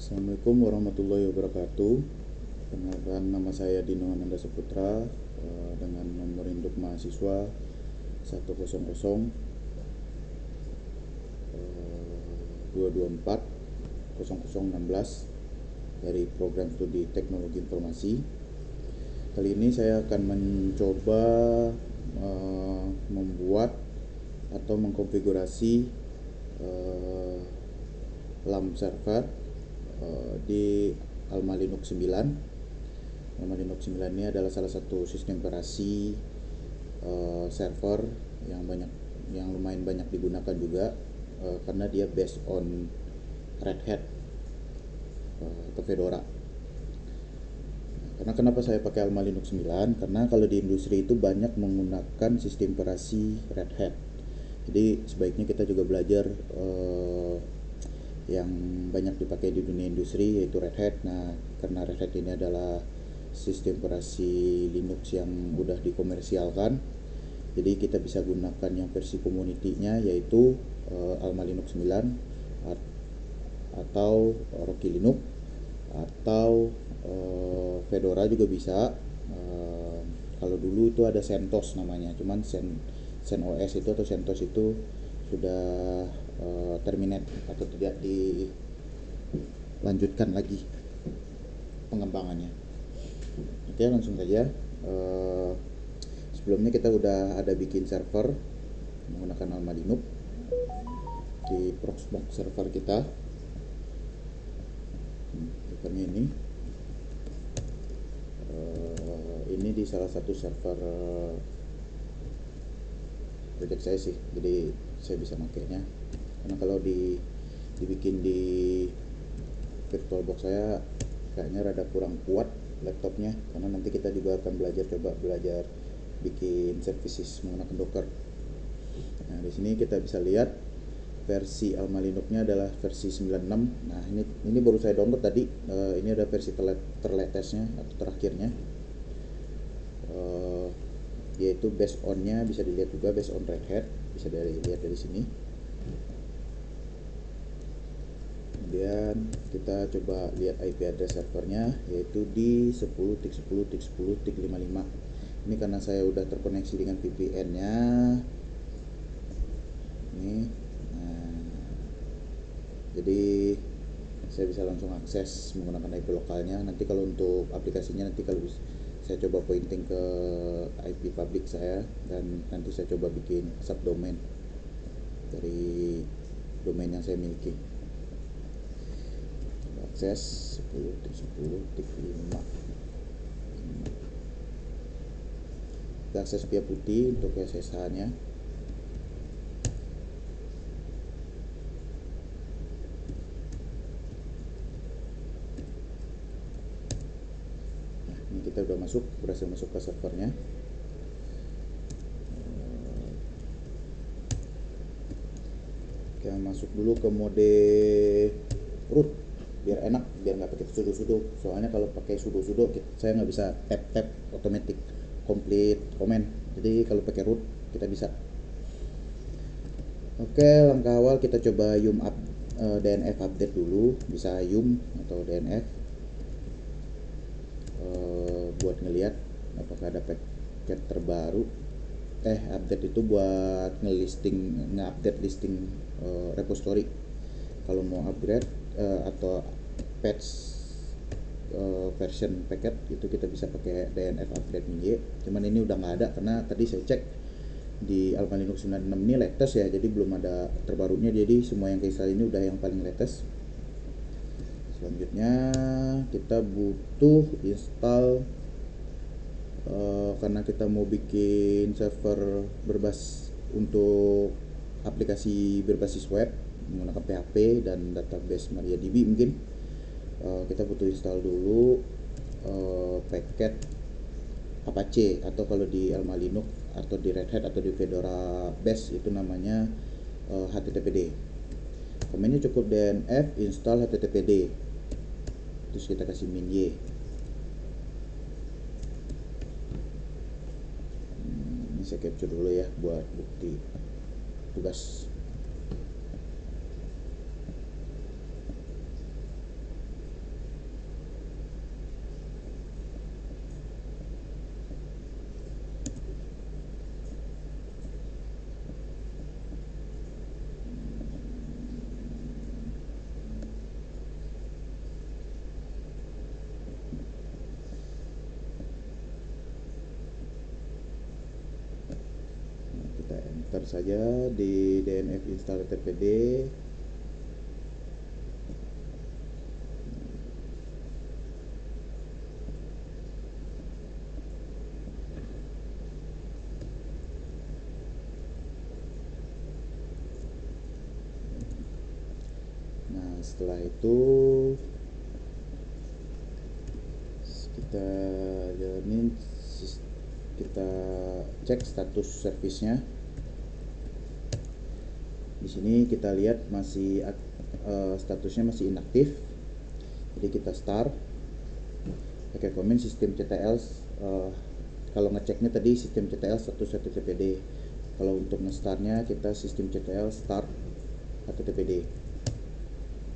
Assalamualaikum warahmatullahi wabarakatuh. Perkenalkan, nama saya Dino Ananda Saputra, dengan nomor induk mahasiswa 100 224 0016 dari program studi Teknologi Informasi. Kali ini saya akan mencoba membuat atau mengkonfigurasi LAMP server di Alma Linux 9. Alma Linux 9 ini adalah salah satu sistem operasi server yang lumayan banyak digunakan juga, karena dia based on Red Hat atau Fedora. Karena kenapa saya pakai Alma Linux 9? Karena kalau di industri itu banyak menggunakan sistem operasi Red Hat. Jadi sebaiknya kita juga belajar yang banyak dipakai di dunia industri, yaitu Red Hat. Nah, karena Red Hat ini adalah sistem operasi Linux yang udah dikomersialkan, jadi kita bisa gunakan yang versi community-nya, yaitu Alma Linux 9 atau Rocky Linux atau Fedora juga bisa. Kalau dulu itu ada CentOS namanya, cuman CentOS itu atau CentOS itu sudah terminate atau tidak dilanjutkan lagi pengembangannya. Oke, langsung saja. Sebelumnya kita udah ada bikin server menggunakan Alma Linux di Proxmox server kita. Servernya ini di salah satu server project saya sih, jadi saya bisa makainya. Karena kalau dibikin di VirtualBox saya kayaknya rada kurang kuat laptopnya, karena nanti kita juga akan belajar bikin services menggunakan Docker. Nah, di sini kita bisa lihat versi Alma Linux-nya adalah versi 96. Nah, ini baru saya download tadi. Ini ada versi terlatestnya atau terakhirnya, yaitu based on-nya bisa dilihat juga based on Red Hat, bisa dilihat dari sini. Kemudian kita coba lihat IP address servernya, yaitu di 10.10.10.55. Ini karena saya udah terkoneksi dengan VPN-nya. Ini, jadi saya bisa langsung akses menggunakan IP lokalnya. Nanti kalau untuk aplikasinya, nanti kalau saya coba pointing ke IP public saya, dan nanti saya coba bikin subdomain dari domain yang saya miliki. Akses 10.10.5. Kita akses via putih untuk SSH-nya. Nah, ini kita udah berhasil masuk ke servernya. Kita masuk dulu ke mode root biar enak, biar nggak pakai sudo. Soalnya kalau pakai sudo saya nggak bisa tap automatic complete command. Jadi kalau pakai root kita bisa. Oke, langkah awal kita coba DNF update dulu. Bisa yum atau DNF buat ngelihat apakah ada paket terbaru. Update itu buat nge-update listing repository. Kalau mau upgrade atau patch version paket itu kita bisa pakai DNF update -y. Cuman ini udah nggak ada karena tadi saya cek di Alma Linux 96 ini latest ya, jadi belum ada terbarunya. Jadi semua yang install ini udah yang paling latest. Selanjutnya kita butuh install, karena kita mau bikin server untuk aplikasi berbasis web menggunakan PHP dan database MariaDB. Mungkin kita butuh install dulu paket Apache, atau kalau di Alma Linux atau di Red Hat atau di Fedora Base itu namanya HTTPD. Komennya cukup DNF install HTTPD, terus kita kasih -y. Ini saya capture dulu ya buat bukti tugas. enter saja di DNF install TPD. Nah, setelah itu kita jalanin, kita cek status servisnya. Di sini kita lihat masih statusnya masih inaktif. Jadi kita start pakai komen sistem CTL. Kalau ngeceknya tadi sistem CTL status HTTPD. Kalau untuk nge-startnya kita sistem CTL start HTTPD.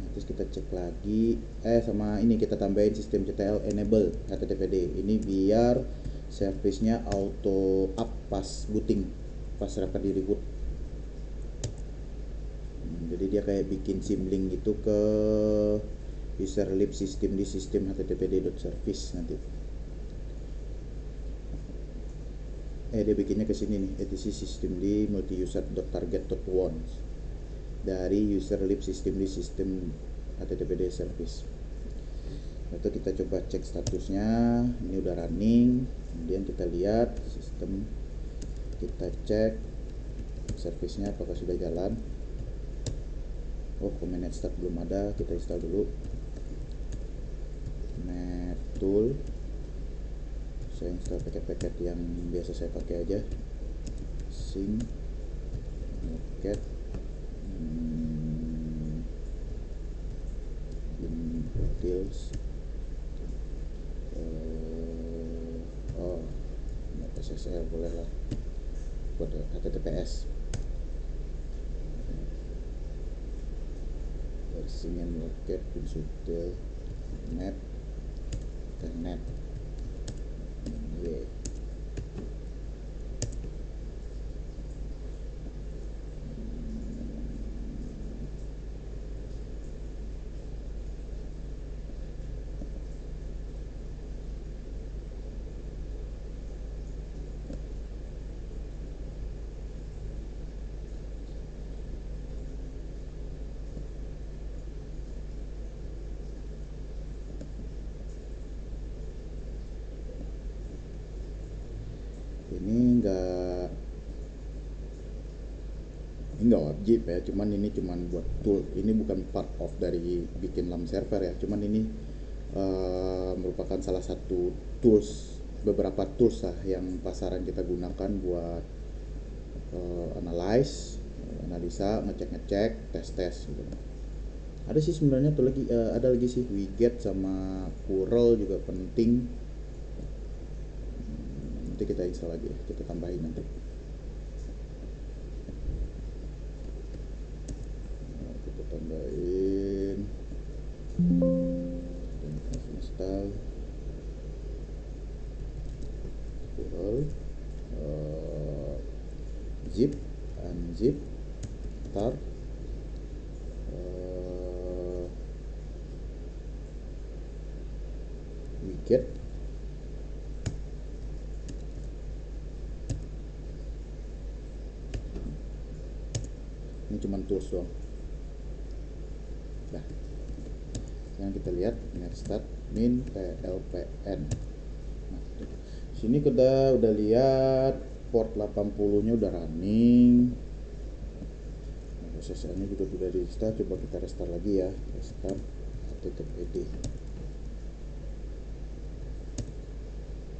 Nah, terus kita cek lagi sama ini kita tambahin sistem CTL enable HTTPD. Ini biar servisnya auto up pas booting, pas record di reboot. Jadi dia kayak bikin symlink gitu ke user lib system di sistem httpd.service nanti. Dia bikinnya ke sini nih, etc system di multi user.target.once dari user lib system di sistem httpd service. Itu kita coba cek statusnya, ini udah running. Kemudian kita lihat sistem, kita cek servisnya apakah sudah jalan. Command start belum ada, kita install dulu NetTool. Saya install paket-paket yang biasa saya pakai aja, sync paket Utils SSL boleh lah buat HTTPS. Versinya paket Utils net internet. Ini enggak wajib ya, cuman ini cuman buat tool, ini bukan part of dari bikin LAMP server ya, cuman ini merupakan salah satu tools, beberapa tools lah yang pasaran kita gunakan buat analisa, ngecek, tes gitu. Ada sih sebenarnya tuh lagi, ada lagi sih Wiget sama Curl juga penting. Nanti kita install lagi, kita tambahin nanti. Kita tambahin dan install Curl, zip, unzip, tar, Wiget, ini cuma tools doang. Nah, sekarang kita lihat start min plpn. Nah, sini kita udah lihat port 80 nya udah running. SSL-nya juga sudah di restart. Coba kita restart lagi ya, restart httpd.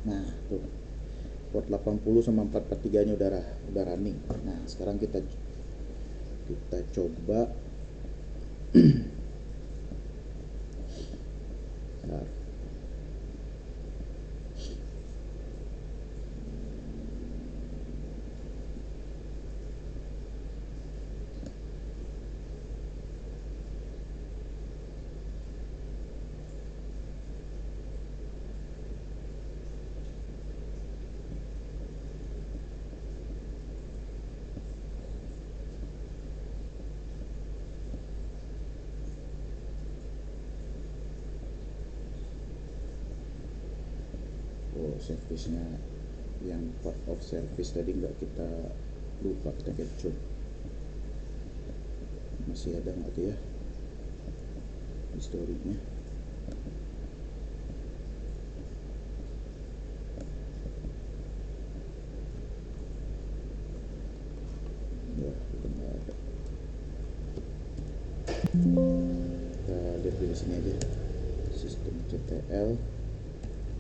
Nah tuh port 80 sama 443 nya udah running. Nah sekarang kita coba service-nya yang part of service tadi nggak kita lupa kita capture. Masih ada nggak tuh ya historinya? Ya, udah nggak ada. Kita lihat di sini aja, sistem CTL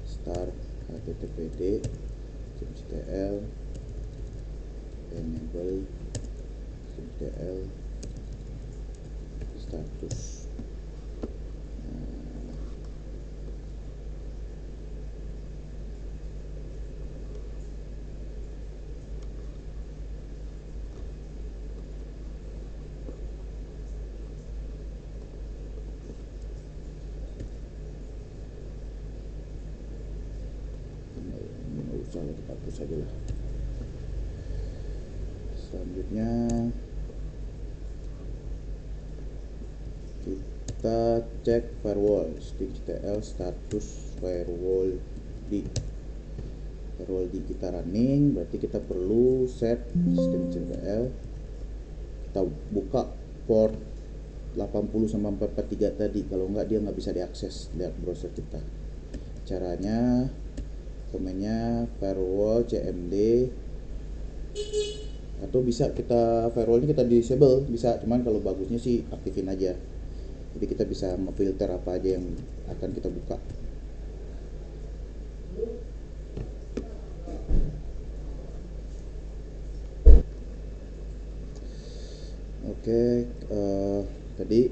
start httpd CTL enable CTL status. Nggak usah lah, kita hapus aja lah. Selanjutnya kita cek firewall stctl status firewall di kita running, berarti kita perlu set stctl. Kita buka port 80 sama 443 tadi, kalau nggak dia nggak bisa diakses lihat browser kita. Caranya komennya firewall cmd, atau bisa kita firewallnya kita disable bisa, cuman kalau bagusnya sih aktifin aja, jadi kita bisa memfilter apa aja yang akan kita buka. Oke, tadi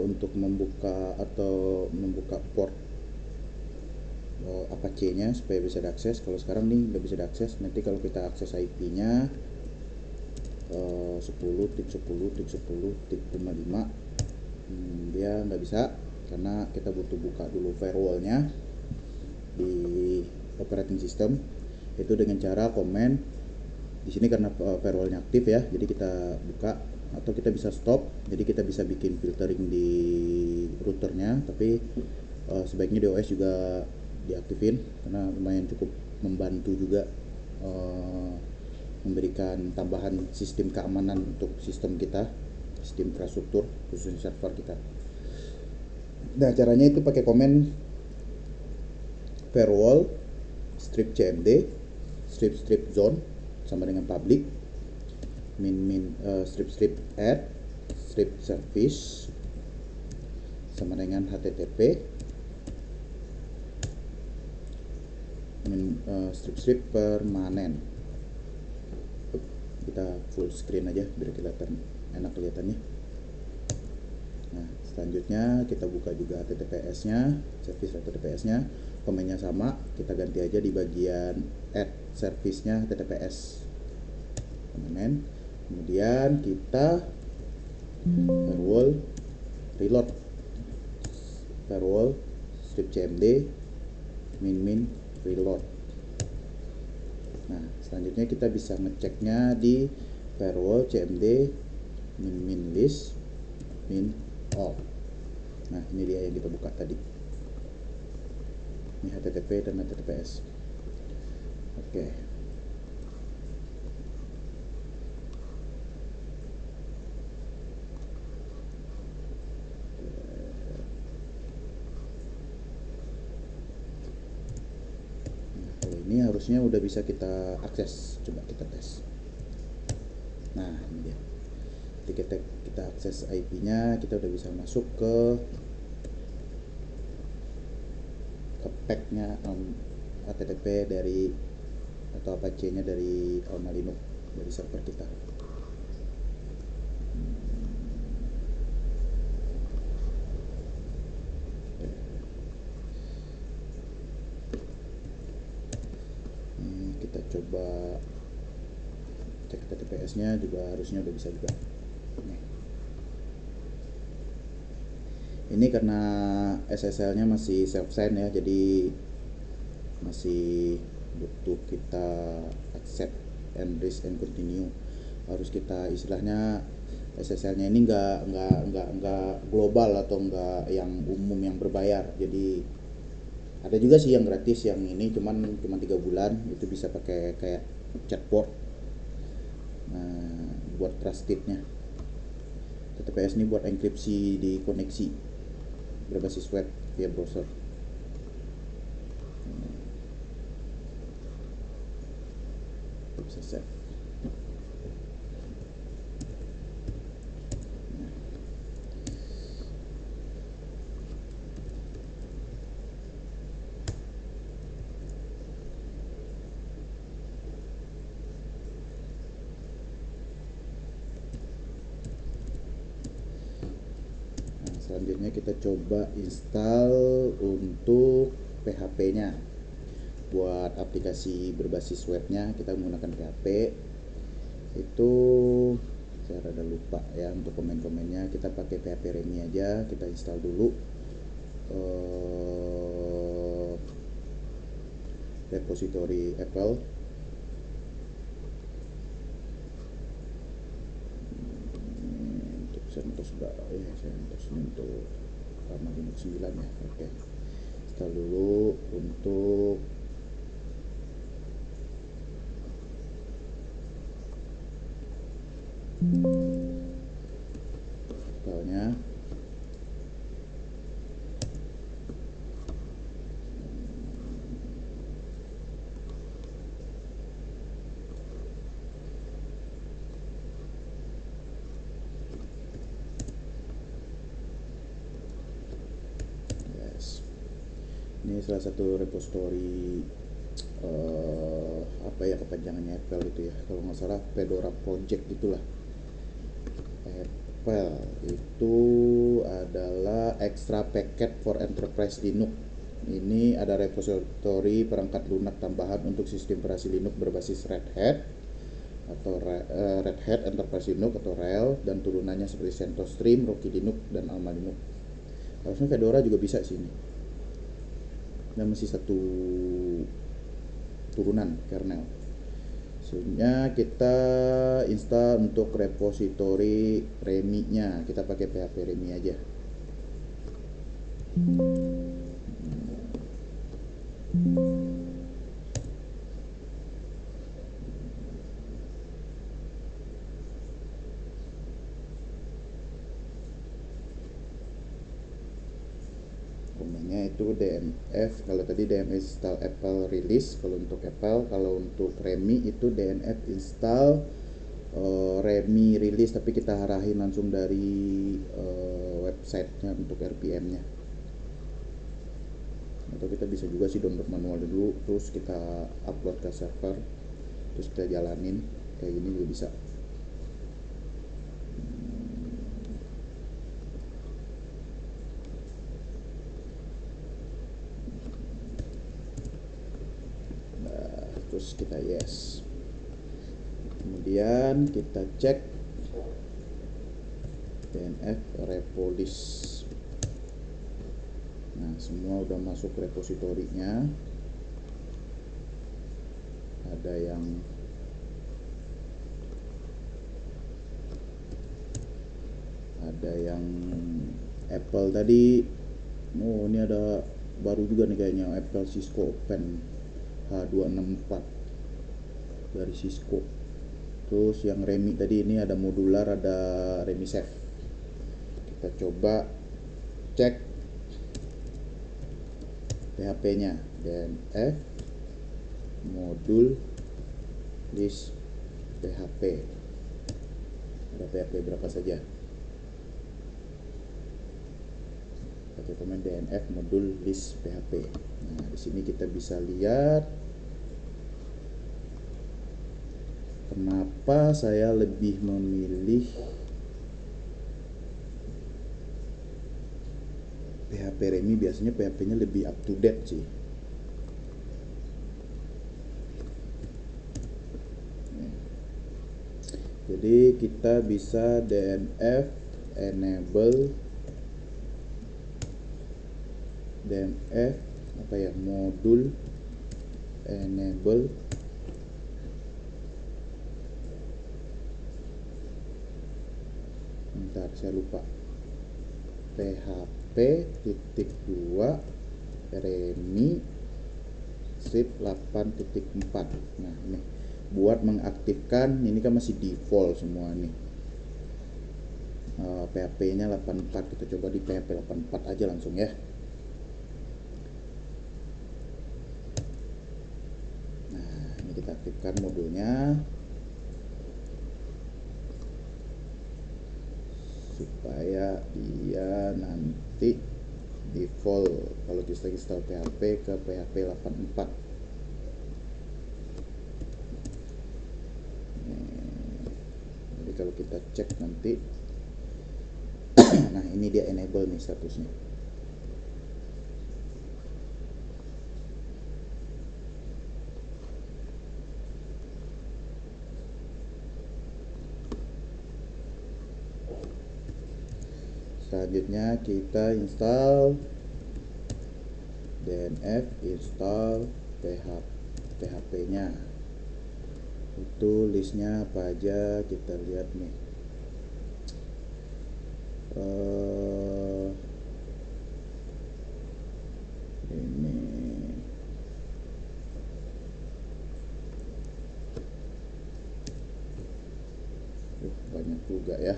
untuk membuka port Apache-nya supaya bisa diakses. Kalau sekarang nih nggak bisa diakses. Nanti kalau kita akses IP-nya 10.10.10.55 dia nggak bisa, karena kita butuh buka dulu firewall-nya di operating system. Itu dengan cara komen di sini, karena firewall-nya aktif ya, jadi kita buka, atau kita bisa stop, jadi kita bisa bikin filtering di routernya, tapi sebaiknya di OS juga diaktifin karena lumayan cukup membantu juga, memberikan tambahan sistem keamanan untuk sistem kita, sistem infrastruktur khususnya server kita. Nah, caranya itu pakai komen firewall strip cmd strip zone sama dengan public strip add strip service sama dengan http strip permanen. Kita full screen aja biar kelihatan enak kelihatannya. Nah, selanjutnya kita buka juga HTTPS-nya, service HTTPS-nya, komennya sama, kita ganti aja di bagian add service-nya HTTPS permanen. Kemudian kita firewall reload firewall strip cmd min reload. Nah, selanjutnya kita bisa ngeceknya di firewall cmd min list min all. Nah, ini dia yang kita buka tadi. Ini HTTP dan HTTPS. Oke. Ini harusnya udah bisa kita akses, coba kita tes. Nah, ini dia. Ketika kita akses IP-nya, kita udah bisa masuk ke pack-nya HTTP dari atau Apache-nya dari Alma Linux, dari server kita. Kita coba cek HTTPS-nya juga, harusnya udah bisa juga. Ini karena SSL-nya masih self sign ya, jadi masih butuh kita accept and risk and continue. Harus kita istilahnya SSL-nya ini nggak global atau nggak yang umum yang berbayar. Jadi ada juga sih yang gratis, yang ini cuma 3 bulan, itu bisa pakai kayak chatbot. Nah, buat trustednya. TTPS ini buat enkripsi di koneksi berbasis web via browser. Bisa save. Selanjutnya kita coba install untuk PHP-nya. Buat aplikasi berbasis webnya kita menggunakan PHP. Itu saya rada lupa ya untuk komen-komennya. Kita pakai PHP Remi aja. Kita install dulu repository Apple. Untuk CentOS CentOS untuk ramah Linux 9 ya. Oke. Install dulu untuk filenya. Ini salah satu repository apa ya kepanjangannya Apple itu ya, kalau nggak salah Fedora Project itulah. Apple itu adalah extra packet for enterprise Linux. Ini ada repository perangkat lunak tambahan untuk sistem operasi Linux berbasis Red Hat atau Red Hat Enterprise Linux atau RHEL dan turunannya seperti CentOS Stream, Rocky Linux dan Alma Linux. Harusnya Fedora juga bisa sih ini. Dan masih satu turunan kernel. Selanjutnya kita install untuk repository Remi-nya. Kita pakai PHP Remi aja. Komennya itu DNF. Kalau tadi DNF install Apple release kalau untuk Apple. Kalau untuk Remi itu DNF install Remi release, tapi kita arahin langsung dari websitenya untuk RPM-nya. Atau kita bisa juga sih download manual dulu, terus kita upload ke server, terus kita jalanin kayak gini juga bisa. Nah, terus kita yes. Kemudian kita cek DNF repo list. Nah, semua udah masuk repositorinya. Ada yang Apple tadi. Oh, ini ada baru juga nih kayaknya, Apple Cisco Open H264 dari Cisco. Terus yang Remi tadi ini ada modular, ada Remi Safe. Kita coba cek PHP-nya, DNF modul list PHP. Ada PHP berapa saja? Pakai komen DNF modul list PHP. Nah, di sini kita bisa lihat kenapa saya lebih memilih PHP Remi. Biasanya PHP-nya lebih up to date sih. Jadi kita bisa DNF enable DNF apa ya, modul enable bentar saya lupa, PHP.2 Remi strip 8.4. Nah, ini buat mengaktifkan. Ini kan masih default semua nih. PHP-nya 84, kita coba di PHP 84 aja langsung ya. Nah, ini kita aktifkan modulnya supaya dia nanti default kalau kita install PHP ke PHP 84. Jadi kalau kita cek nanti nah ini dia enable nih statusnya. Selanjutnya kita install DNF, install PHP-nya. Itu listnya apa aja kita lihat nih. Ini banyak juga ya.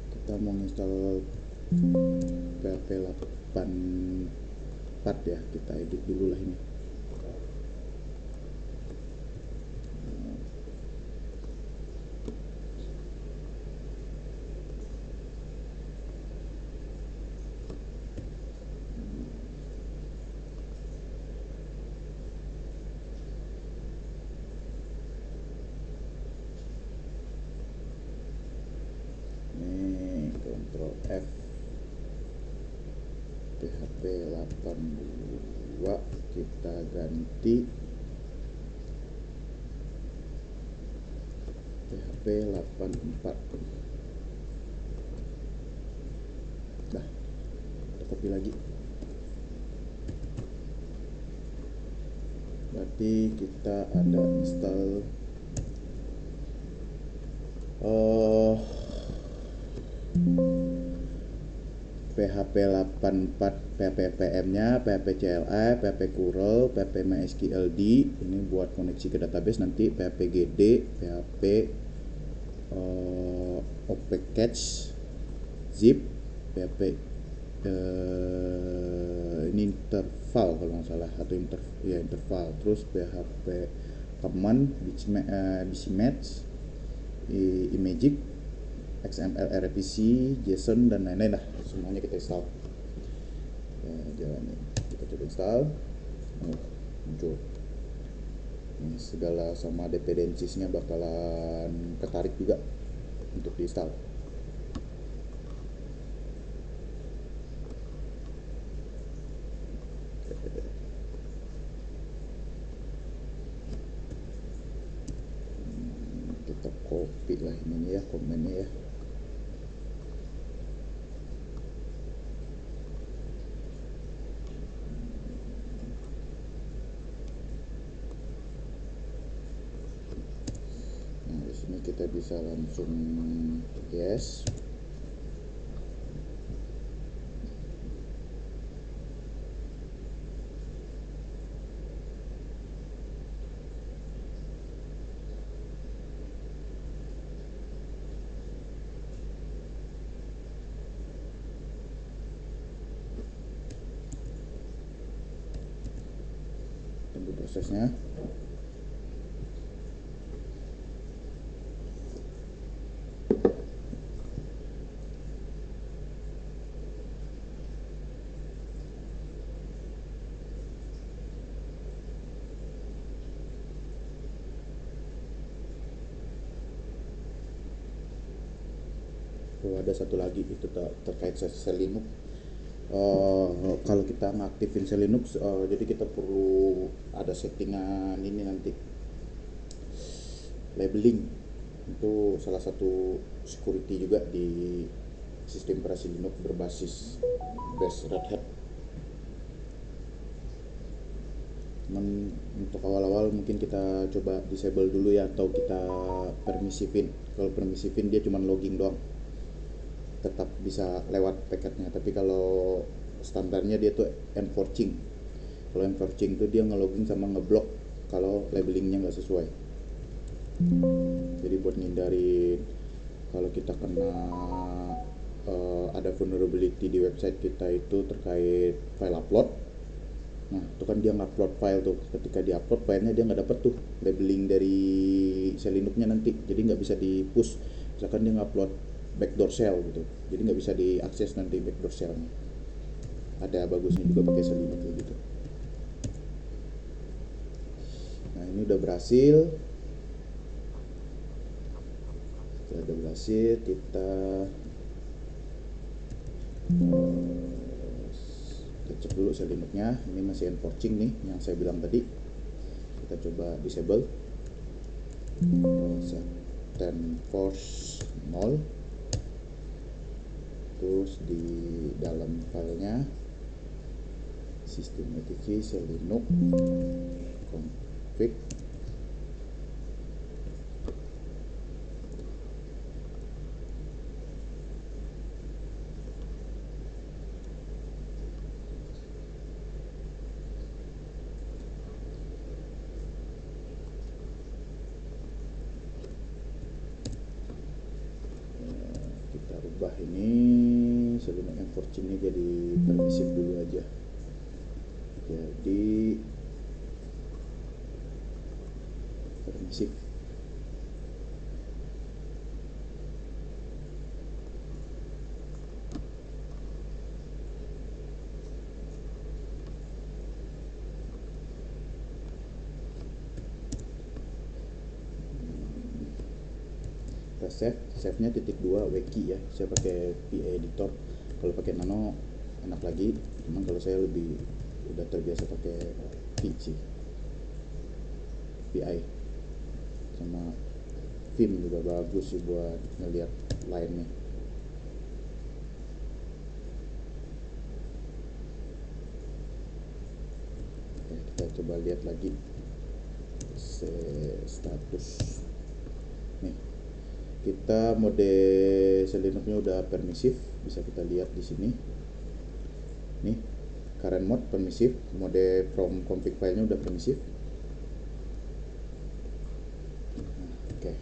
Kita mau install PHP 84 ya, kita edit dulu lah ini. Ctrl F, PHP 82 kita ganti PHP 84. Nah, kita copy lagi. Berarti kita ada install PHP 84, PHP PM-nya, PHP CLI, PHP curl, PHP MySQLD. Ini buat koneksi ke database nanti, PHP GD, PHP OPCatch, zip, PHP ini interval kalau nggak salah, atau interval. Terus PHP command, BCMatch, Imagic, XML, RPC, JSON dan lain-lain lah, semuanya kita install. Jalan kita coba install. Muncul ini segala sama dependensiesnya bakalan ketarik juga untuk diinstal. Kita copy lah ini ya, komennya ya. Ini kita bisa langsung yes. Tunggu prosesnya. Ada satu lagi itu terkait Linux. Kalau kita ngaktifin Linux, jadi kita perlu ada settingan ini nanti, labeling. Itu salah satu security juga di sistem operasi Linux berbasis Red Hat. Untuk awal-awal mungkin kita coba disable dulu ya, atau kita permisifin. Kalau permisifin dia cuma logging doang, tetap bisa lewat paketnya. Tapi kalau standarnya dia tuh enforcing. Kalau enforcing itu dia nge-logging sama ngeblok kalau labelingnya nggak sesuai. Jadi buat ngindarin kalau kita kena ada vulnerability di website kita itu terkait file upload. Nah itu kan dia ngupload file tuh, ketika di upload filenya dia nggak dapet tuh labeling dari Selinux-nya nanti, jadi nggak bisa di push. Misalkan dia ngupload backdoor shell gitu, jadi nggak bisa diakses nanti backdoor shellnya. Ada bagusnya juga pakai Selinux gitu. Nah ini udah berhasil. Setelah udah berhasil kita cek dulu Selinux-nya. Ini masih enforcing nih yang saya bilang tadi. Kita coba disable. Set enforce 0. Terus di dalam filenya system.exe Selinux config. Kita rubah ini Selinux enforcing ini jadi permissive dulu aja. Jadi permissive. Kita save nya .2 wiki ya, saya pakai PA editor. Kalau pakai nano enak lagi, cuman kalau saya lebih udah terbiasa pakai PI sama Vim juga bagus sih buat ngeliat line-nya. Oke, kita coba lihat lagi status nih. Kita mode Selinux-nya udah permissive, bisa kita lihat di sini. Nih, current mode permissive, mode from config file-nya udah permissive. Oke.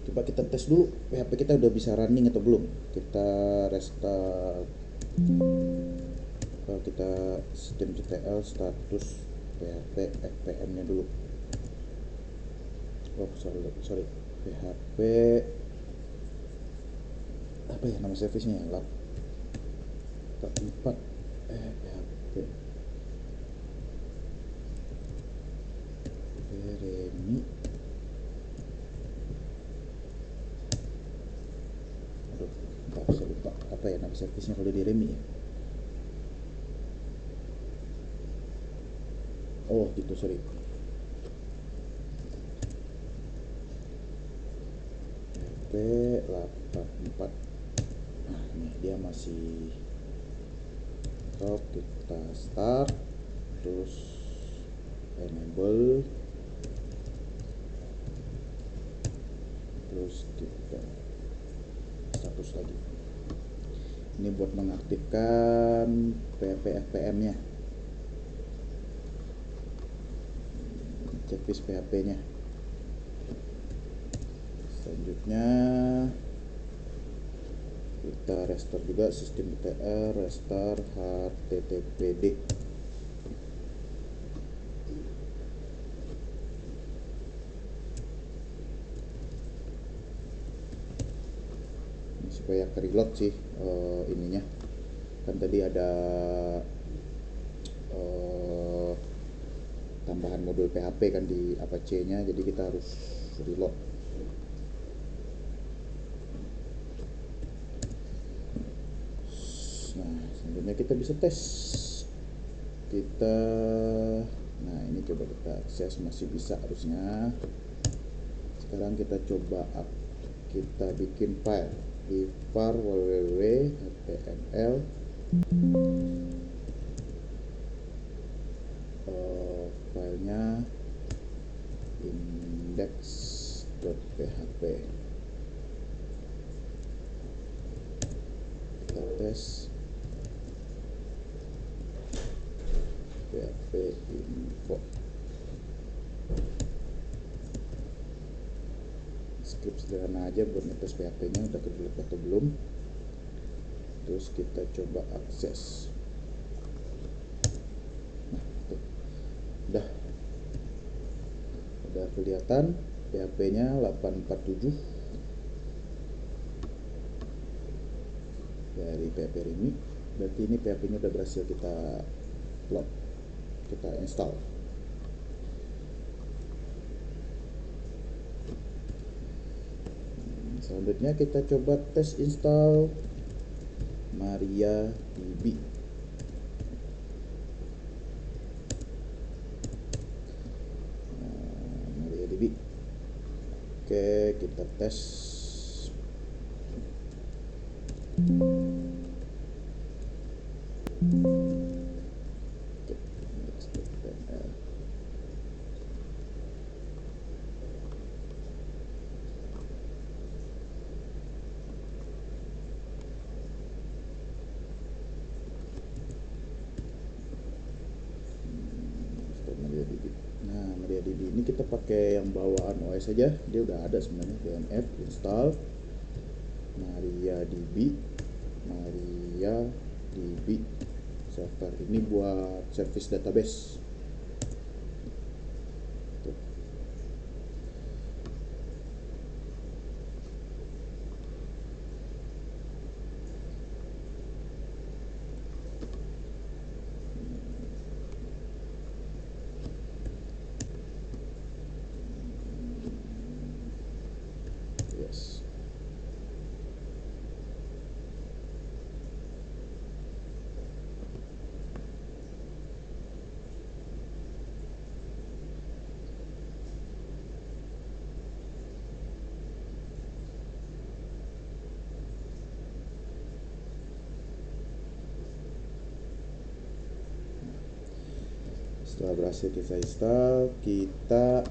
Coba kita tes dulu PHP kita udah bisa running atau belum. Kita restart. Kita systemctl status PHP fpm-nya dulu. Oh, sorry. PHP apa ya nama service-nya ya? 4 PHP Remi. Aduh, saya lupa apa ya nama service-nya kalau di Remi ya. Oh gitu, sorry. PHP 84. Nah ini dia masih top. Kita start, terus enable, terus kita status lagi. Ini buat mengaktifkan PHP fpm nya, checklist PHP nya. Selanjutnya kita restart juga systemctl restart httpd. Ini supaya ke reload sih ininya, kan tadi ada tambahan modul PHP kan di Apache nya, jadi kita harus reload. Nah selanjutnya kita bisa tes. Nah ini coba kita akses, masih bisa harusnya. Sekarang kita coba kita bikin file di var www.html filenya index.php. Kita tes. php info. Script sederhana aja buat ngetes PHP-nya udah kedevelop atau belum. Terus kita coba akses. Nah, tuh. Udah kelihatan PHP-nya 847 dari PHP Rimi. Berarti ini PHP-nya udah berhasil kita load, kita install. Selanjutnya kita coba tes install MariaDB. MariaDB. Oke, kita tes. MariaDB. Nah, MariaDB ini kita pakai yang bawaan OS aja, dia udah ada sebenarnya. DNF install MariaDB server. Ini buat service database. Tuh. Yes. Setelah berhasil kita install, kita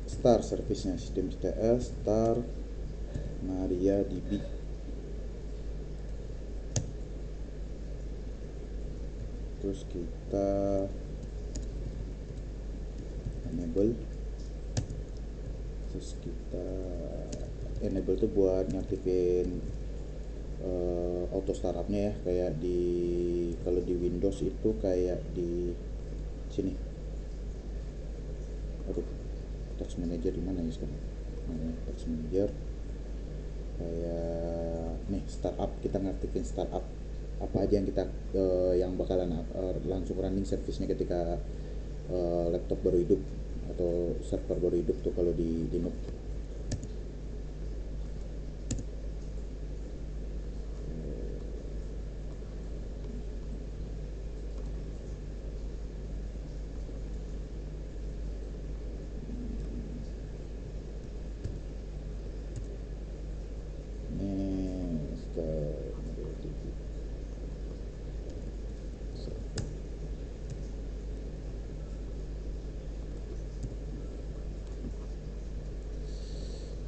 start servicenya, system.ctl start MariaDB. Terus kita enable. Terus kita enable tuh buat ngaktifin auto startupnya ya, kayak di kalau di Windows itu kayak di sini. Aduh, task manager di mana ya sekarang? Nah, task manager kayak nih startup, kita ngaktifin startup apa aja yang kita yang bakalan langsung running service-nya ketika laptop baru hidup atau server baru hidup tuh kalau di Linux.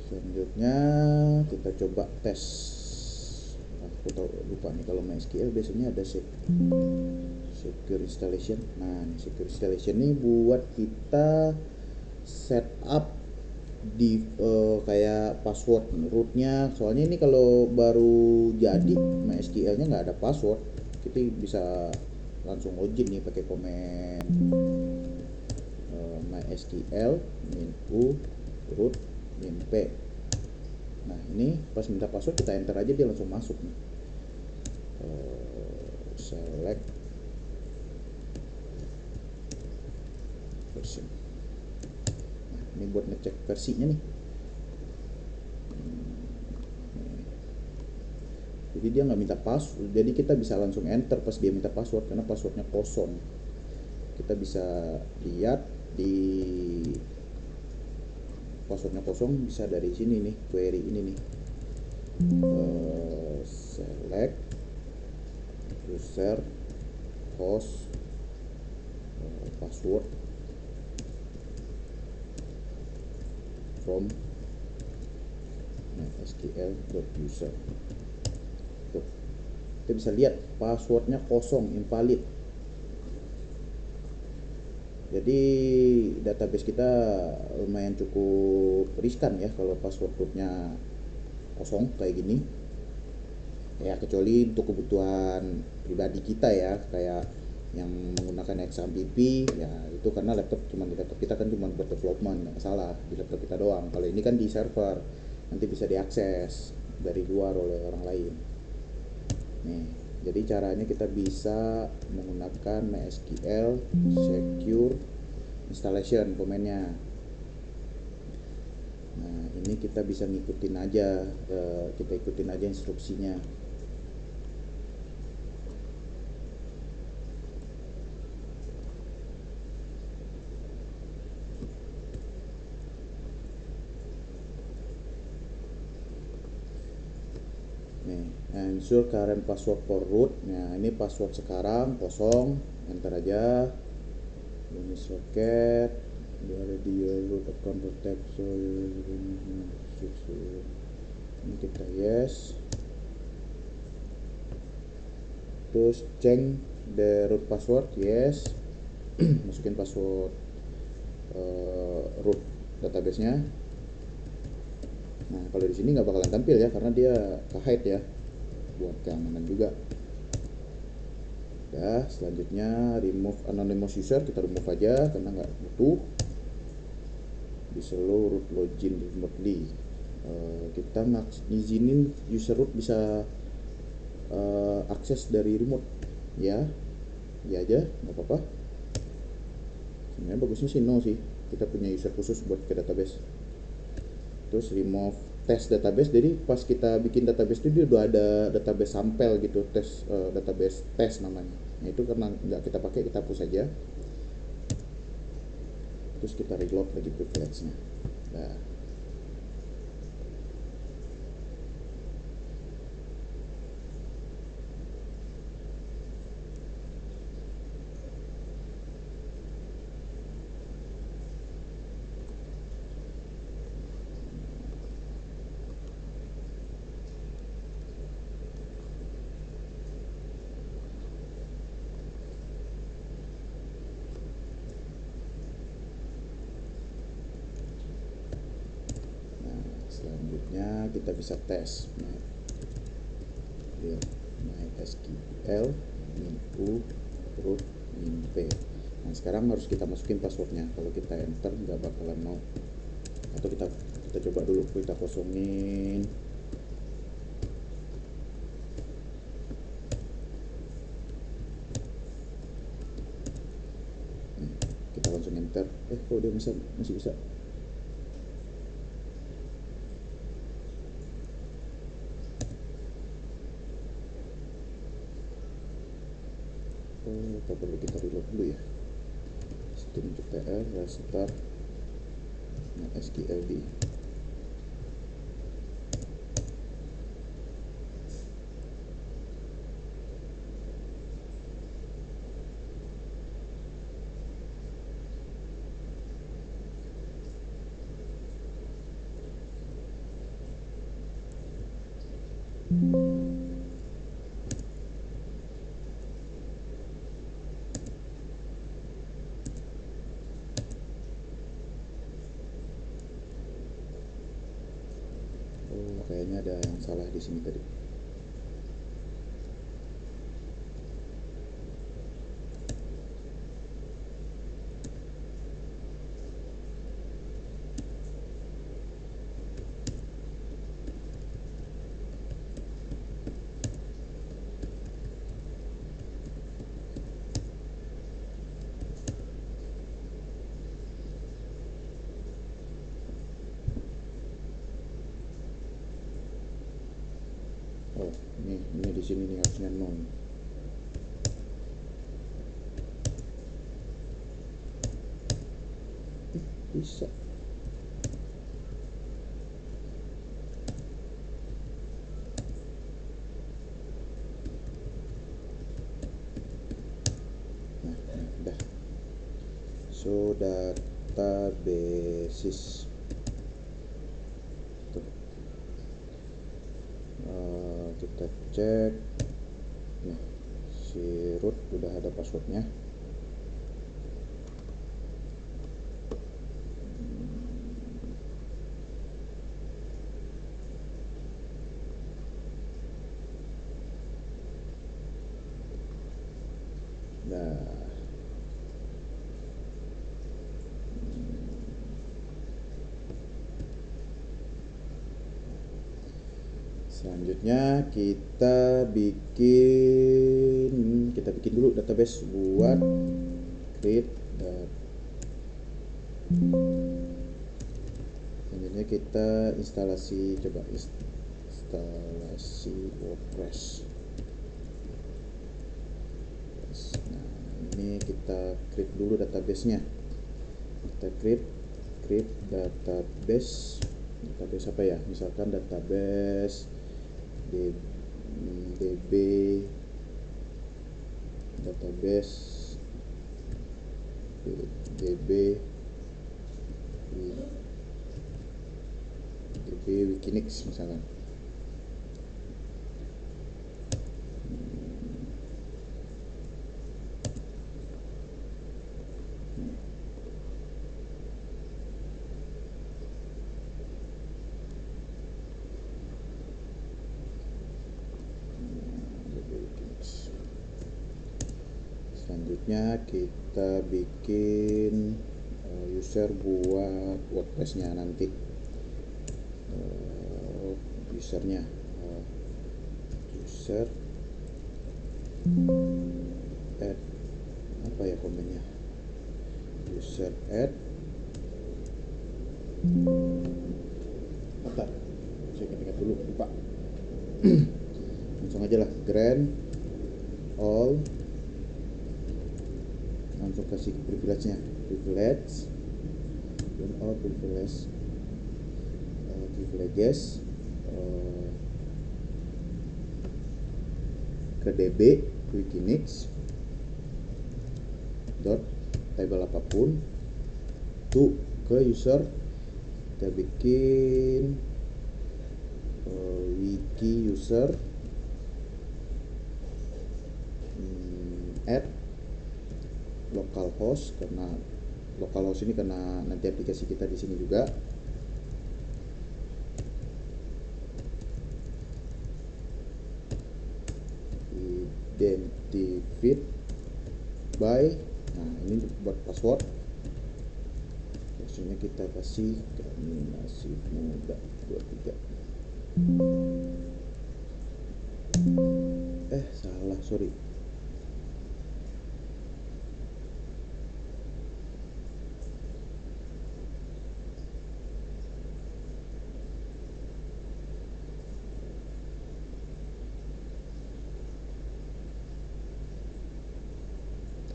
Selanjutnya kita coba tes. Aku lupa nih, kalau MySQL biasanya ada secure installation. Nah, secure installation ini buat kita setup di kayak password rootnya. Soalnya ini kalau baru jadi MySQL-nya nggak ada password, kita bisa langsung login nih pakai komen MySQL min u root min p. Nah, ini pas minta password kita enter aja, dia langsung masuk nih. Select version. Nah, ini buat ngecek versinya nih. Jadi dia nggak minta password, jadi kita bisa langsung enter pas dia minta password karena passwordnya kosong. Kita bisa lihat di passwordnya kosong bisa dari sini nih, query ini nih. Select user host password from mysql.user. Tuh, kita bisa lihat passwordnya kosong, invalid. Jadi database kita lumayan cukup riskan ya kalau password rootnya kosong kayak gini. Ya kecuali untuk kebutuhan pribadi kita ya, kayak yang menggunakan XAMPP ya, itu karena laptop cuma di laptop kita kan cuma buat development, nggak masalah di laptop kita doang. Kalau ini kan di server, nanti bisa diakses dari luar oleh orang lain. Nih, jadi caranya kita bisa menggunakan MySQL Secure Installation komennya. Nah, ini kita bisa ngikutin aja, kita ikutin aja instruksinya. Nih, ensure current password for root. Nah, ini password sekarang kosong, enter aja. Ini socket, already your root account protect, so ini kita yes. Terus change the root password, yes. Masukin password root database-nya. Nah, kalau di sini nggak bakalan tampil ya, karena dia ke-hide ya, buat keamanan juga. Ya, selanjutnya remove anonymous user, kita remove aja karena nggak butuh. Disallow root login remotely. Kita ngizinin user root bisa akses dari remote ya, ya aja nggak apa-apa. Sebenarnya bagusnya sih no sih, kita punya user khusus buat ke database. Terus remove test database, jadi pas kita bikin database itu dia udah ada database sampel gitu, tes database test namanya. Nah itu karena nggak kita pakai, kita hapus aja. Terus kita reload lagi privilege-nya. Nah, selanjutnya kita bisa tes MySQL min u root min p. Nah sekarang harus kita masukin passwordnya, kalau kita enter nggak bakalan mau. Atau kita coba dulu, kita kosongin. Kita langsung enter. Kok dia masih bisa. Apa perlu kita reload dulu ya. String.tr restart SQLD. Kayaknya ada yang salah di sini tadi. Oh, ini di sini nih harusnya non. Bisa. Nah, udah. So databases. Tuh. Kita cek. Nah, si root udah ada passwordnya. Nah, selanjutnya kita bikin dulu database buat create. Selanjutnya kita coba instalasi WordPress. Nah, ini kita create dulu database-nya. Kita create database apa ya? Misalkan database DB database Wikinix misalkan. Selanjutnya kita bikin user buat WordPress-nya nanti. Usernya user add apa ya komennya, user add bentar, saya ingat dulu, lupa. Langsung aja lah, grant all, langsung kasih privilege-nya, privilege grant all privileges ke DB Wikinix dot table apapun to ke user. Kita bikin wiki user add localhost, karena localhost ini karena nanti aplikasi kita di sini juga. Identified by, nah ini buat password. Maksudnya kita kasih kami masih muda 23. Salah, sorry.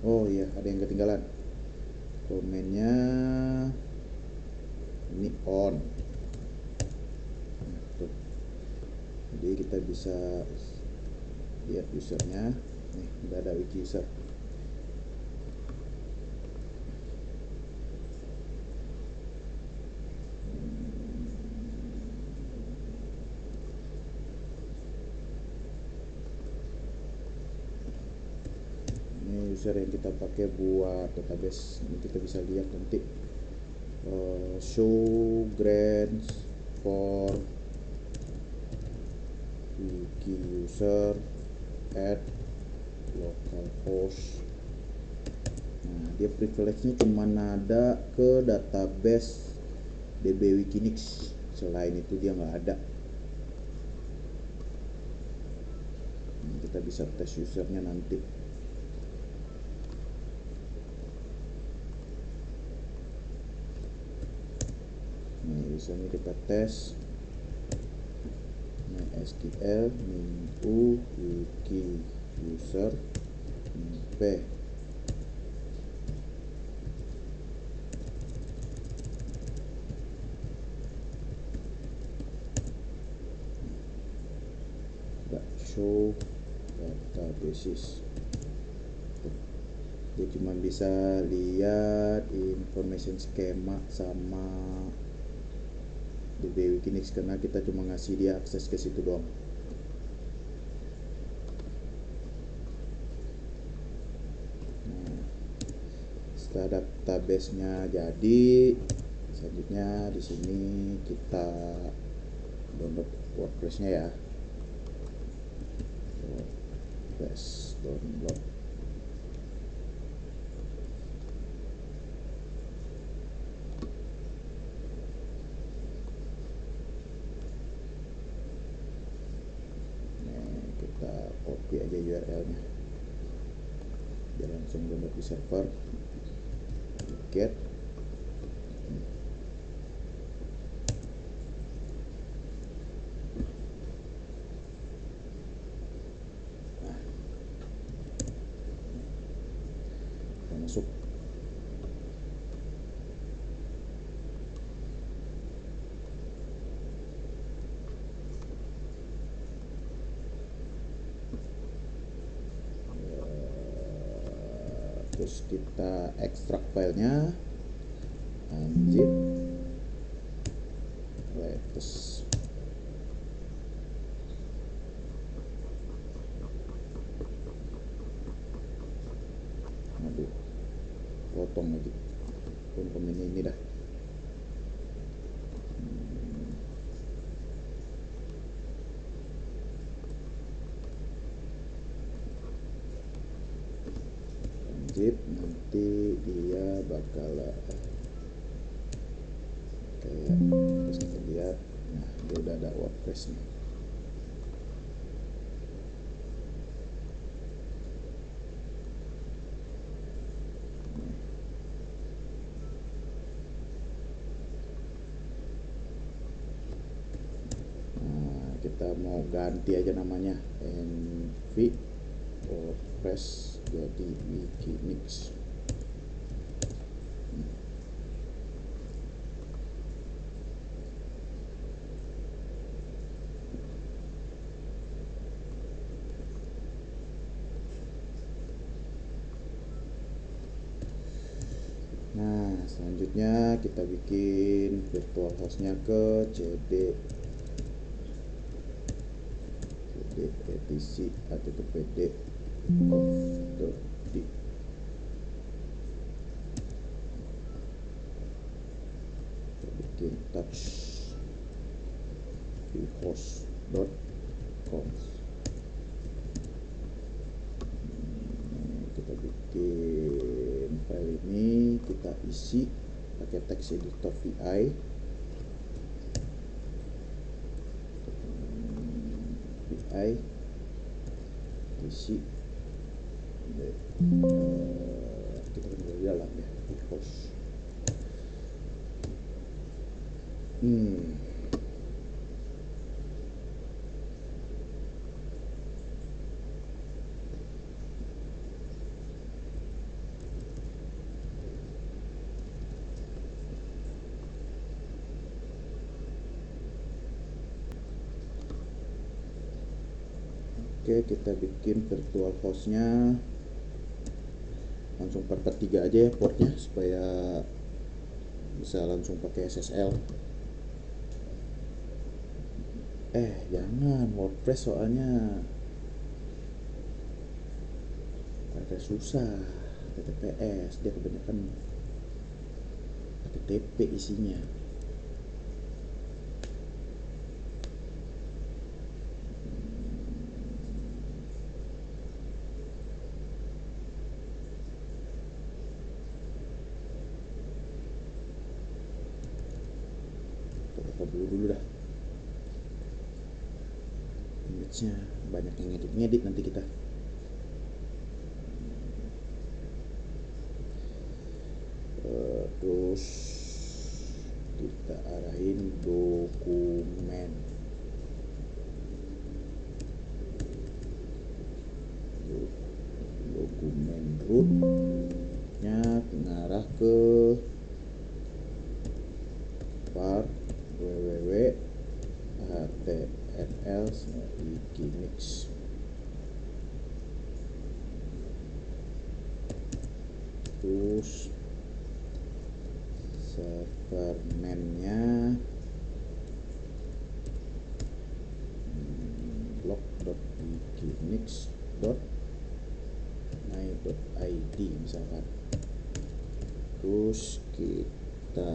Oh iya, ada yang ketinggalan. Komennya ini on. Nah, tuh. Jadi kita bisa lihat usernya. Nih, udah ada wiki user. User yang kita pakai buat database. Ini kita bisa lihat nanti show grants for wiki user add localhost. Nah, dia privilege-nya cuma ada ke database DB Wikinix, selain itu dia nggak ada. Nah, kita bisa tes usernya nanti. Misalnya kita tes MySQL min.u wiki user p. Show databases. Dia cuma bisa lihat information schema sama DB Wikinix karena kita cuma ngasih dia akses ke situ doang. Nah, setelah database-nya jadi, selanjutnya di sini kita download WordPress-nya ya. WordPress download. URL-nya biar langsung download di server. Get masuk. Terus kita ekstrak filenya, unzip, latest. Aduh, potong lagi komen ini dah. Unzip, nanti dia bakal kayak terus kita lihat. Nah, dia udah ada WordPress nih. Kita mau ganti aja namanya, NV WordPress jadi Wikimix. Nah, selanjutnya kita bikin virtual hostnya ke cd etc httpd conf.d. Kita bikin touch di host.com. Kita bikin file ini, kita isi pakai text editor VI. Isi kita di dalam ya, di host. Oke, kita bikin virtual hostnya langsung per 3 aja ya portnya, supaya bisa langsung pakai SSL. Jangan WordPress, soalnya agak susah. HTTPS dia kebanyakan HTTP isinya. Dulu dah, image-nya banyak yang ngedit nanti kita. Terus kita arahin dokumen root nya mengarah ke var www.html/wikimix. Terus server main-nya blog.wikimix.my.id misalkan. Terus kita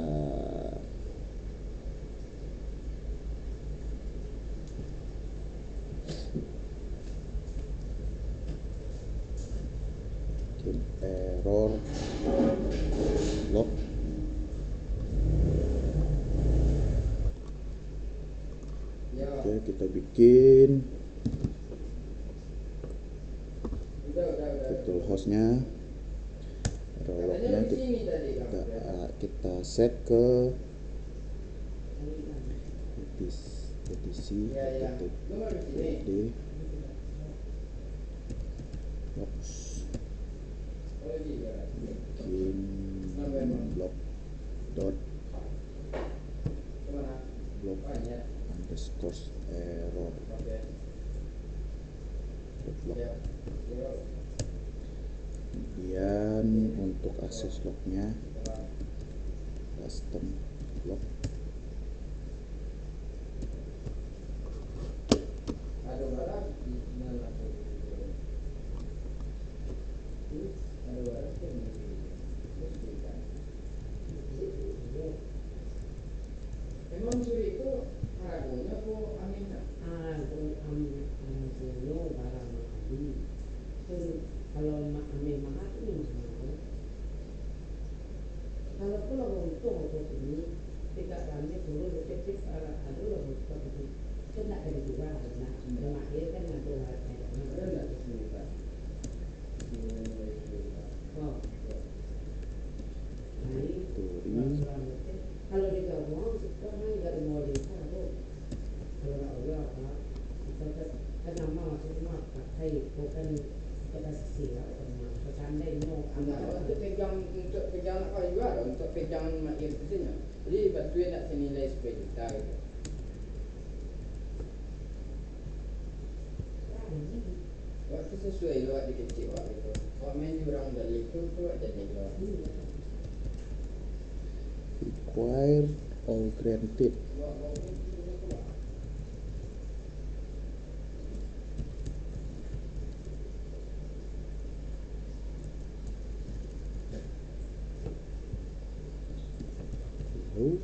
bikin error log. Oke, kita bikin hostnya, locknya kita set ke etc pd box bikin blog dot blog underscore error blog. Kemudian untuk akses lognya custom log Emang suri itu haragonya kok aminnya? Dulu barang mati. Kalau amin mahat ini mahal. Kalau pulau untung untuk ini tidak ramai dulu detektif ada loh untuk itu. Kena dari dua karena terakhir kan ada lagi. Ada nggak kesulitan? Oh. Nah ini kalau digabung sekarang nggak mau ditaruh. Kalau nggak udah apa? Kita kan nama maksudnya pakai bukan kita siap sama bercanda no. Untuk pegang apa juga untuk pegang makir sini. Jadi bantuin nak senilai 10 juta gitu. Waktu sesuai luar di kecil waktu itu. Kalau main jurang dari itu tuh jadi luar. require all granted. Lalu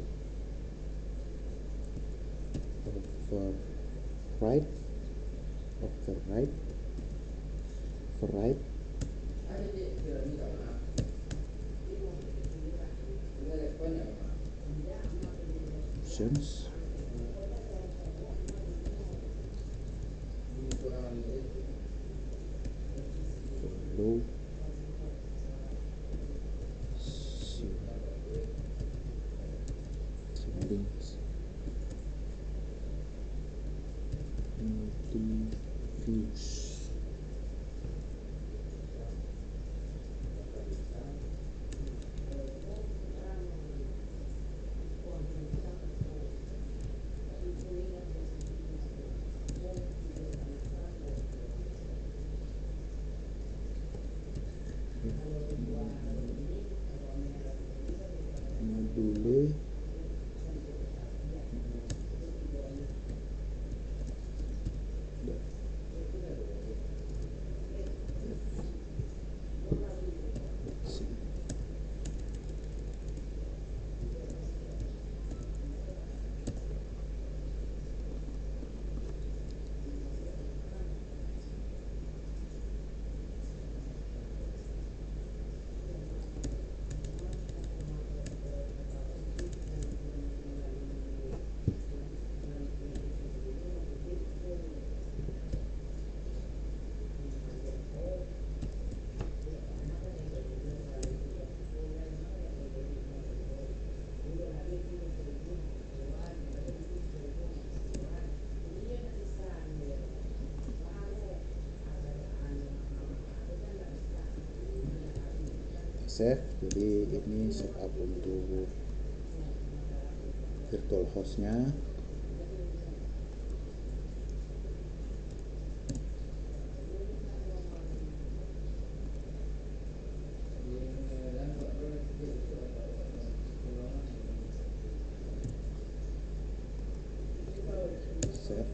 override Ada di dalam mana? Ini responnya apa? options lalu settings views module save. Jadi ini setup untuk virtual hostnya. Save.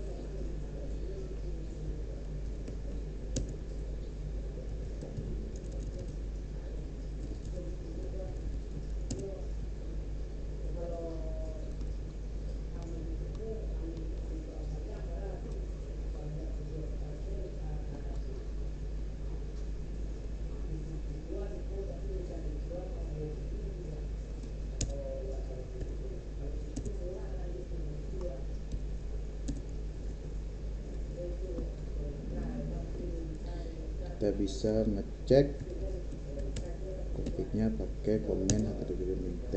kita bisa ngecek config-nya pakai komen http mint.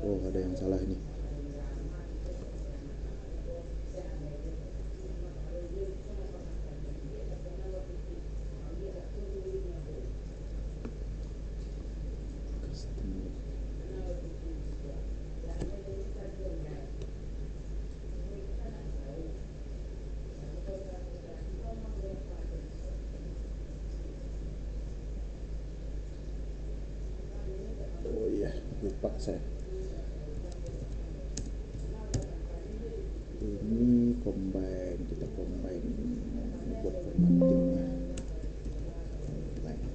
Oh, ada yang salah ini. Oh iya, lupa saya. Ini combine, kita combine buat formattingnya. Combine.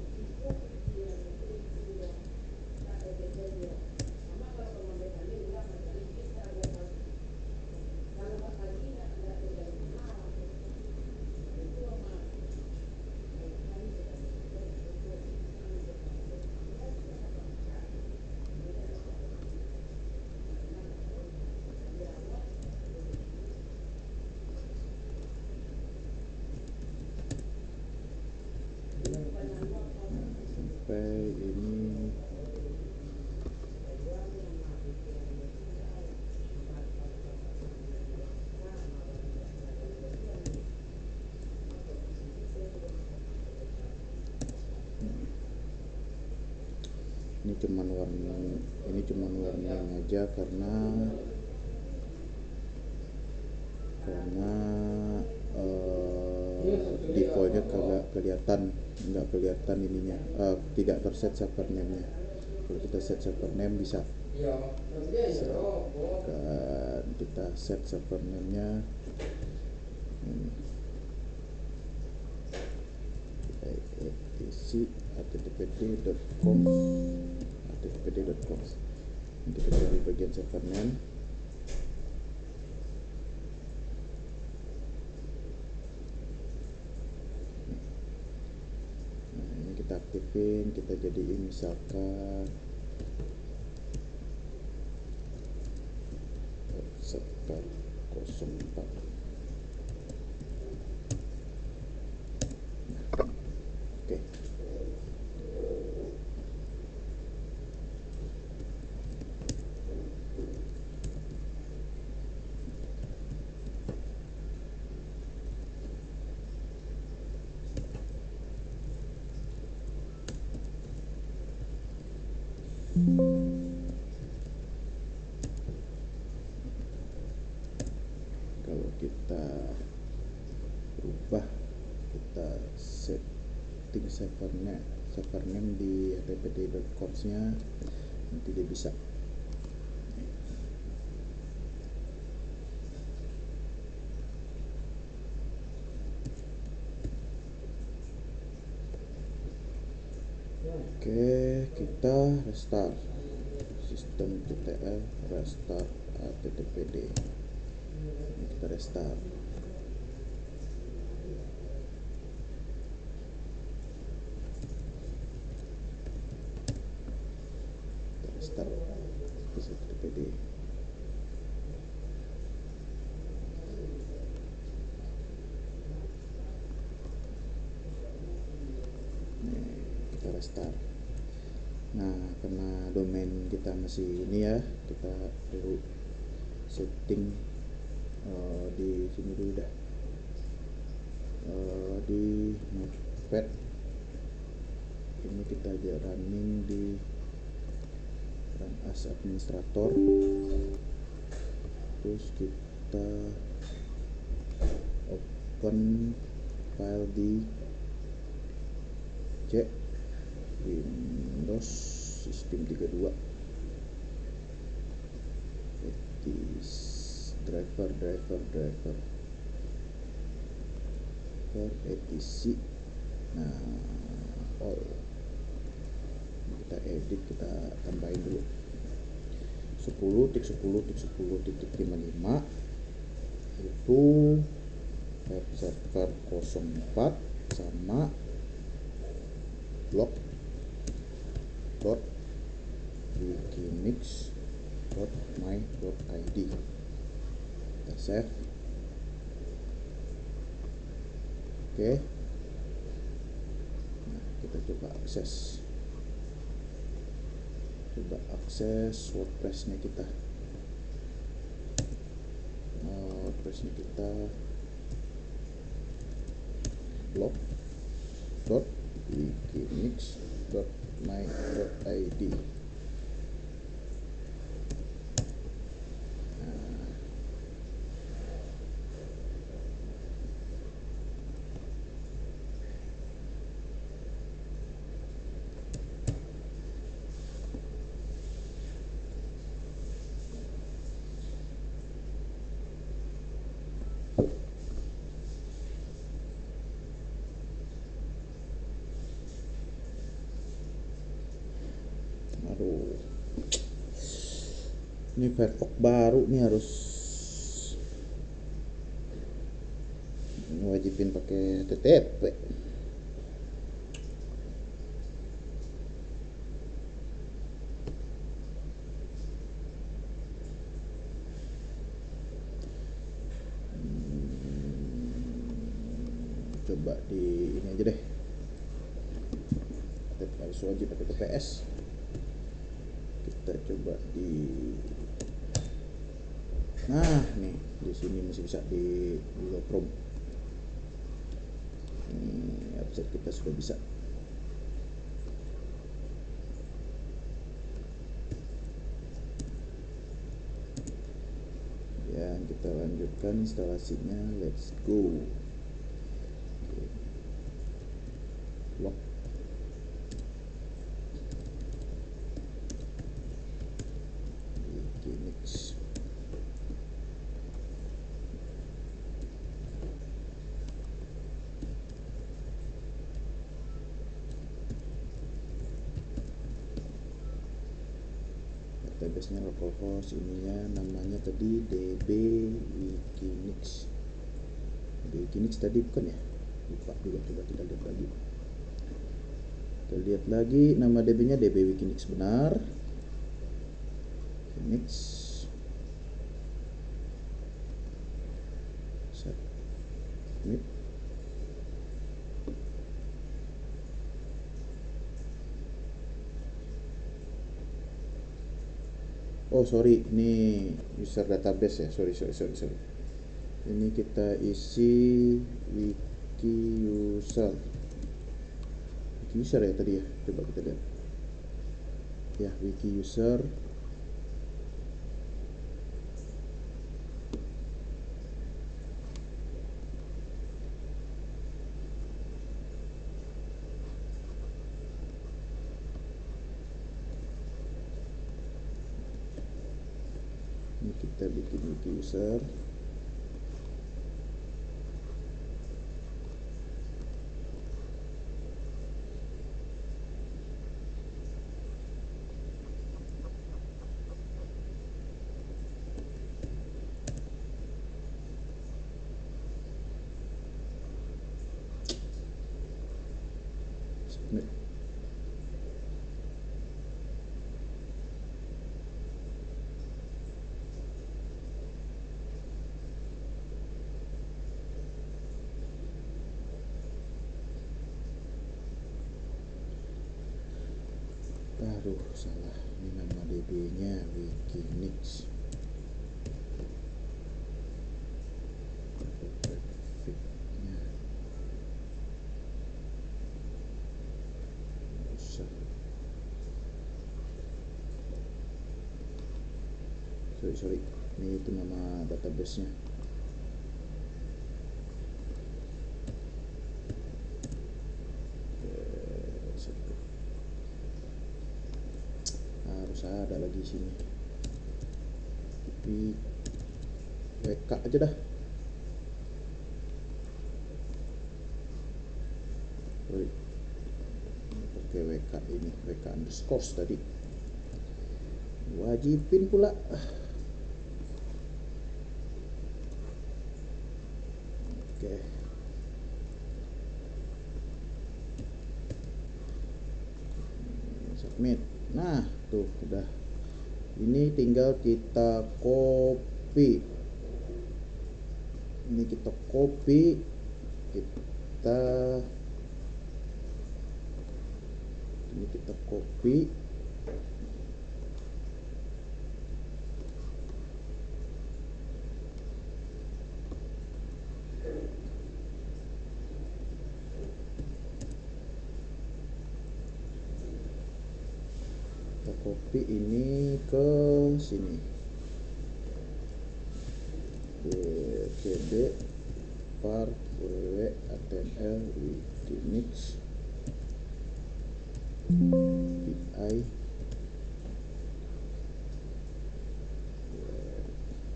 Sampai ini cuman warning aja karena defaultnya kagak kelihatan, nggak kelihatan ininya, tidak terset server name-nya. Kalau kita set server name bisa kan, kita set server name-nya ini etc httpd.com. Nanti kita cari bagian server name. Nah, ini kita aktifin, kita jadiin misalkan server 04. Oke. Kalau kita rubah, kita setting server name di httpd.coms-nya, nanti dia bisa. Oke, kita restart sistem TTL, restart httpd. Ini kita restart. Restart httpd. Kita restart. Nah, karena domain kita masih ini ya, kita dulu setting di sini dulu dah, di notepad ini kita aja running di run as administrator, terus kita open file di C Windows System 32 driver etc. Nah, all kita edit, kita tambahin dulu 10.10.10.55 itu web server 04 sama blog.wikimix.my.id. Kita save. Oke. akses. Coba akses WordPress-nya kita. WordPress-nya kita blog.wikinix.my.id. Aduh, ini Firefox baru nih, harus wajibin pakai HTTP. Coba di ini aja deh, harus wajib pakai TPS. Kita coba di, nah nih di sini masih bisa di Google Chrome. Ini website kita sudah bisa. Ya, kita lanjutkan instalasinya. Let's go. Lock. Wikinix. Database-nya localhost, ininya namanya tadi DB Wikinix. Wikinix tadi bukan ya? Lupa juga, coba kita lihat lagi. Kita lihat lagi, nama DB-nya DB Wikinix benar. Wikinix. Submit. Oh sorry, ini user database ya. Sorry. Ini kita isi wiki user ya tadi ya. Coba kita lihat. Ya, wiki user. Ini kita bikin wiki user. Submit. Aduh, salah. Ini nama DB-nya Wikinix. Traffic-nya usah. Sorry. Ini itu nama database-nya. Harus ada lagi sini. Tapi WK aja dah. Sorry. Pakai WK ini, WK underscore tadi. Wajibin pula. Oke. Submit. Nah, tuh udah. Ini tinggal kita copy. Ini kita copy. Kita Ini kita copy. Kita copy ini ke sini. cd var www html wikimix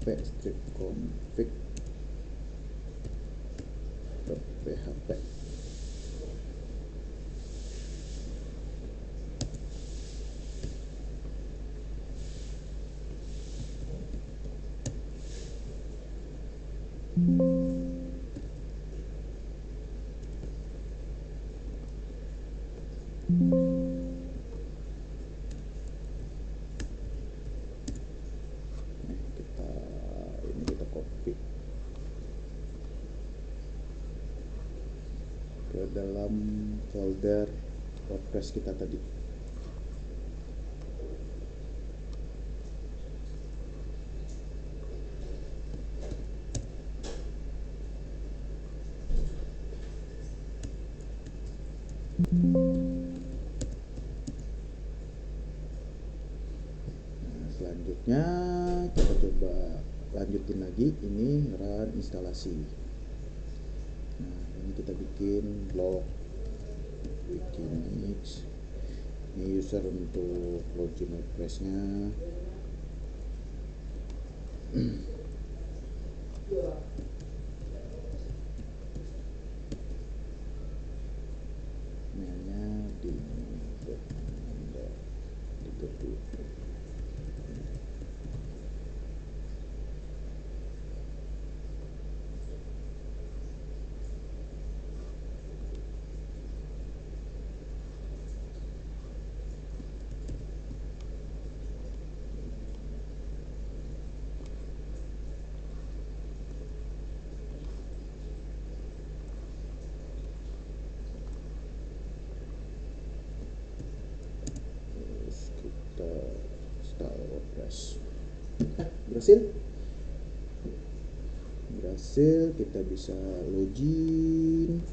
pi strip config .php. Kita copy ke dalam folder WordPress kita tadi. Selanjutnya kita coba lanjutin lagi, ini run instalasi. Nah, ini kita bikin blog Wikimix. Ini user untuk login WordPress-nya. Mailnya di install WordPress. Berhasil, kita bisa login.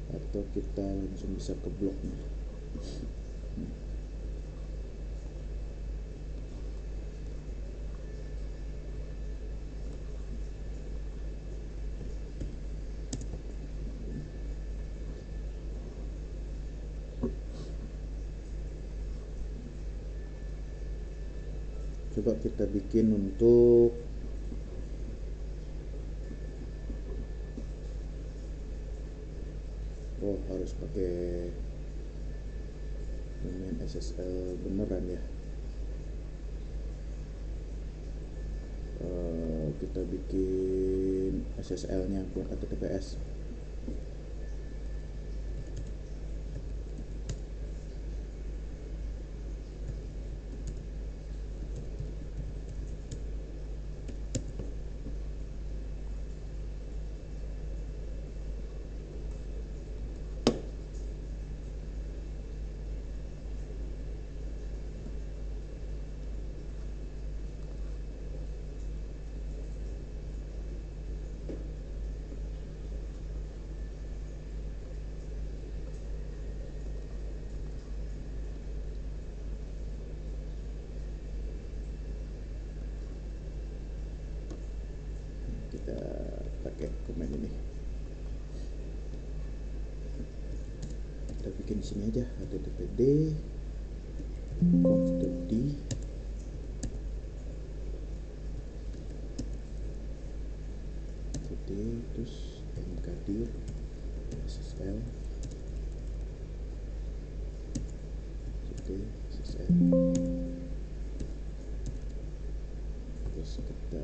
Atau kita langsung bisa ke blognya. Coba kita bikin untuk harus pakai domain SSL beneran ya. Kita bikin SSL-nya buat HTTPS. Kita pakai command ini. Kita bikin di sini aja httpd conf.d terus mkdir ssl ssl terus kita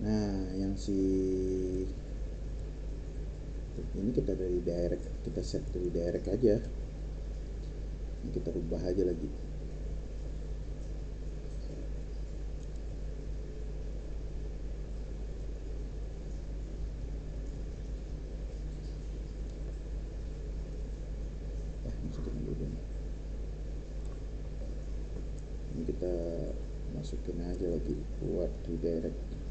Nah, yang si ini kita dari direct, kita set dari direct aja. Ini kita rubah aja lagi. Masukin dulu. Ini kita masukin aja lagi buat redirect.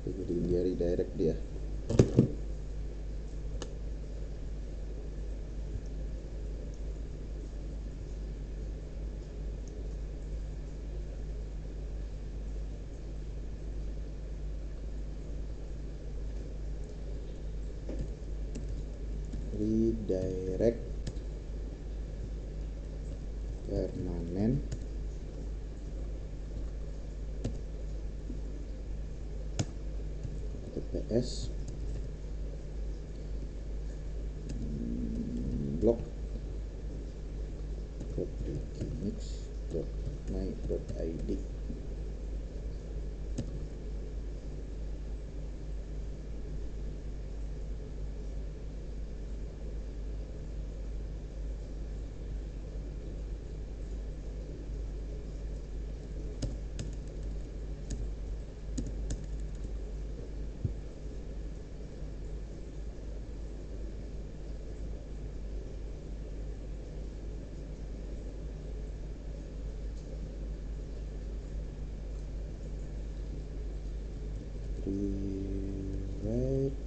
Jadi dia redirect dia. Redirect permanen TPS blog.wikinews.my.id. Rewrite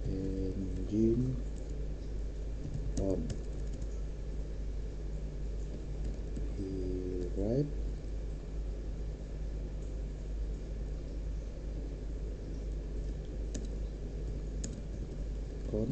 engine on. Rewrite on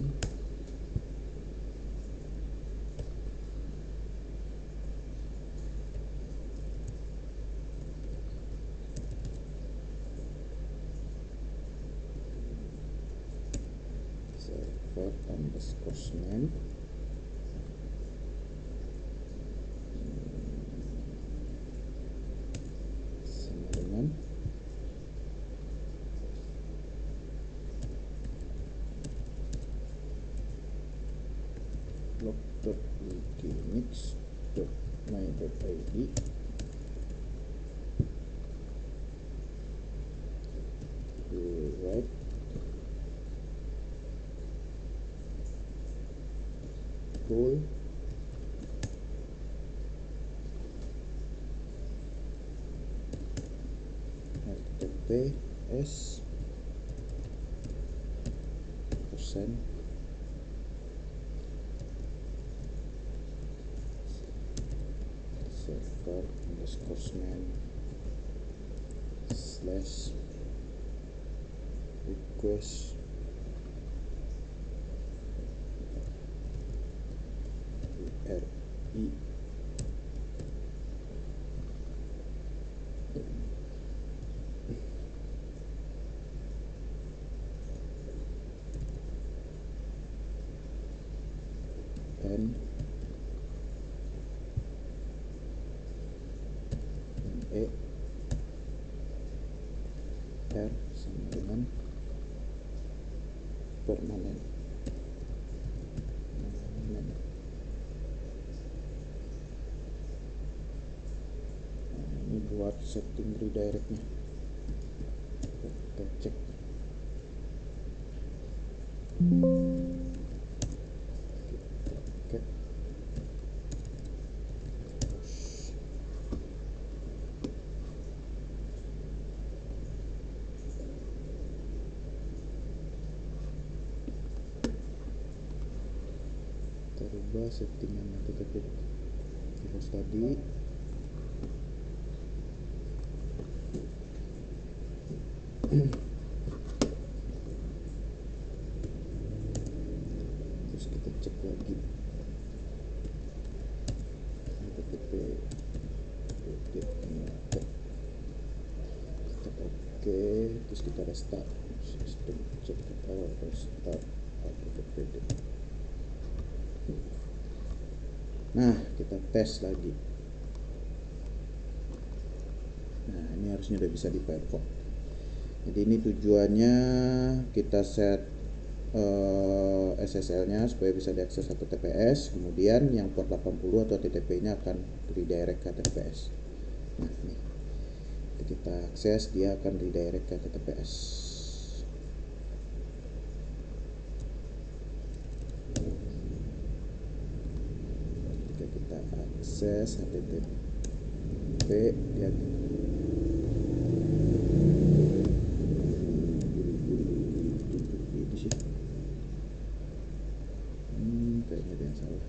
server underscore name sama dengan blog.wikinews.my.id. Rewrite rule HTTPS persen server underscore name slash request URI and E R sama dengan permanen. Nah, ini buat setting redirectnya. Kita cek. Oke. Kita rubah settingan HTTP di host tadi. Terus kita cek lagi HTTP oke, terus kita restart sistem, cek restart HTTP. Nah, kita tes lagi. harusnya udah bisa di Firefox. Jadi ini tujuannya kita set SSL-nya supaya bisa diakses satu TPS, kemudian yang port 80 atau TTP-nya akan redirect ke TPS. Nah, ini kita akses, dia akan redirect ke TPS. Ketika kita akses HTTP, dia ini sih. Kayaknya ada yang salah.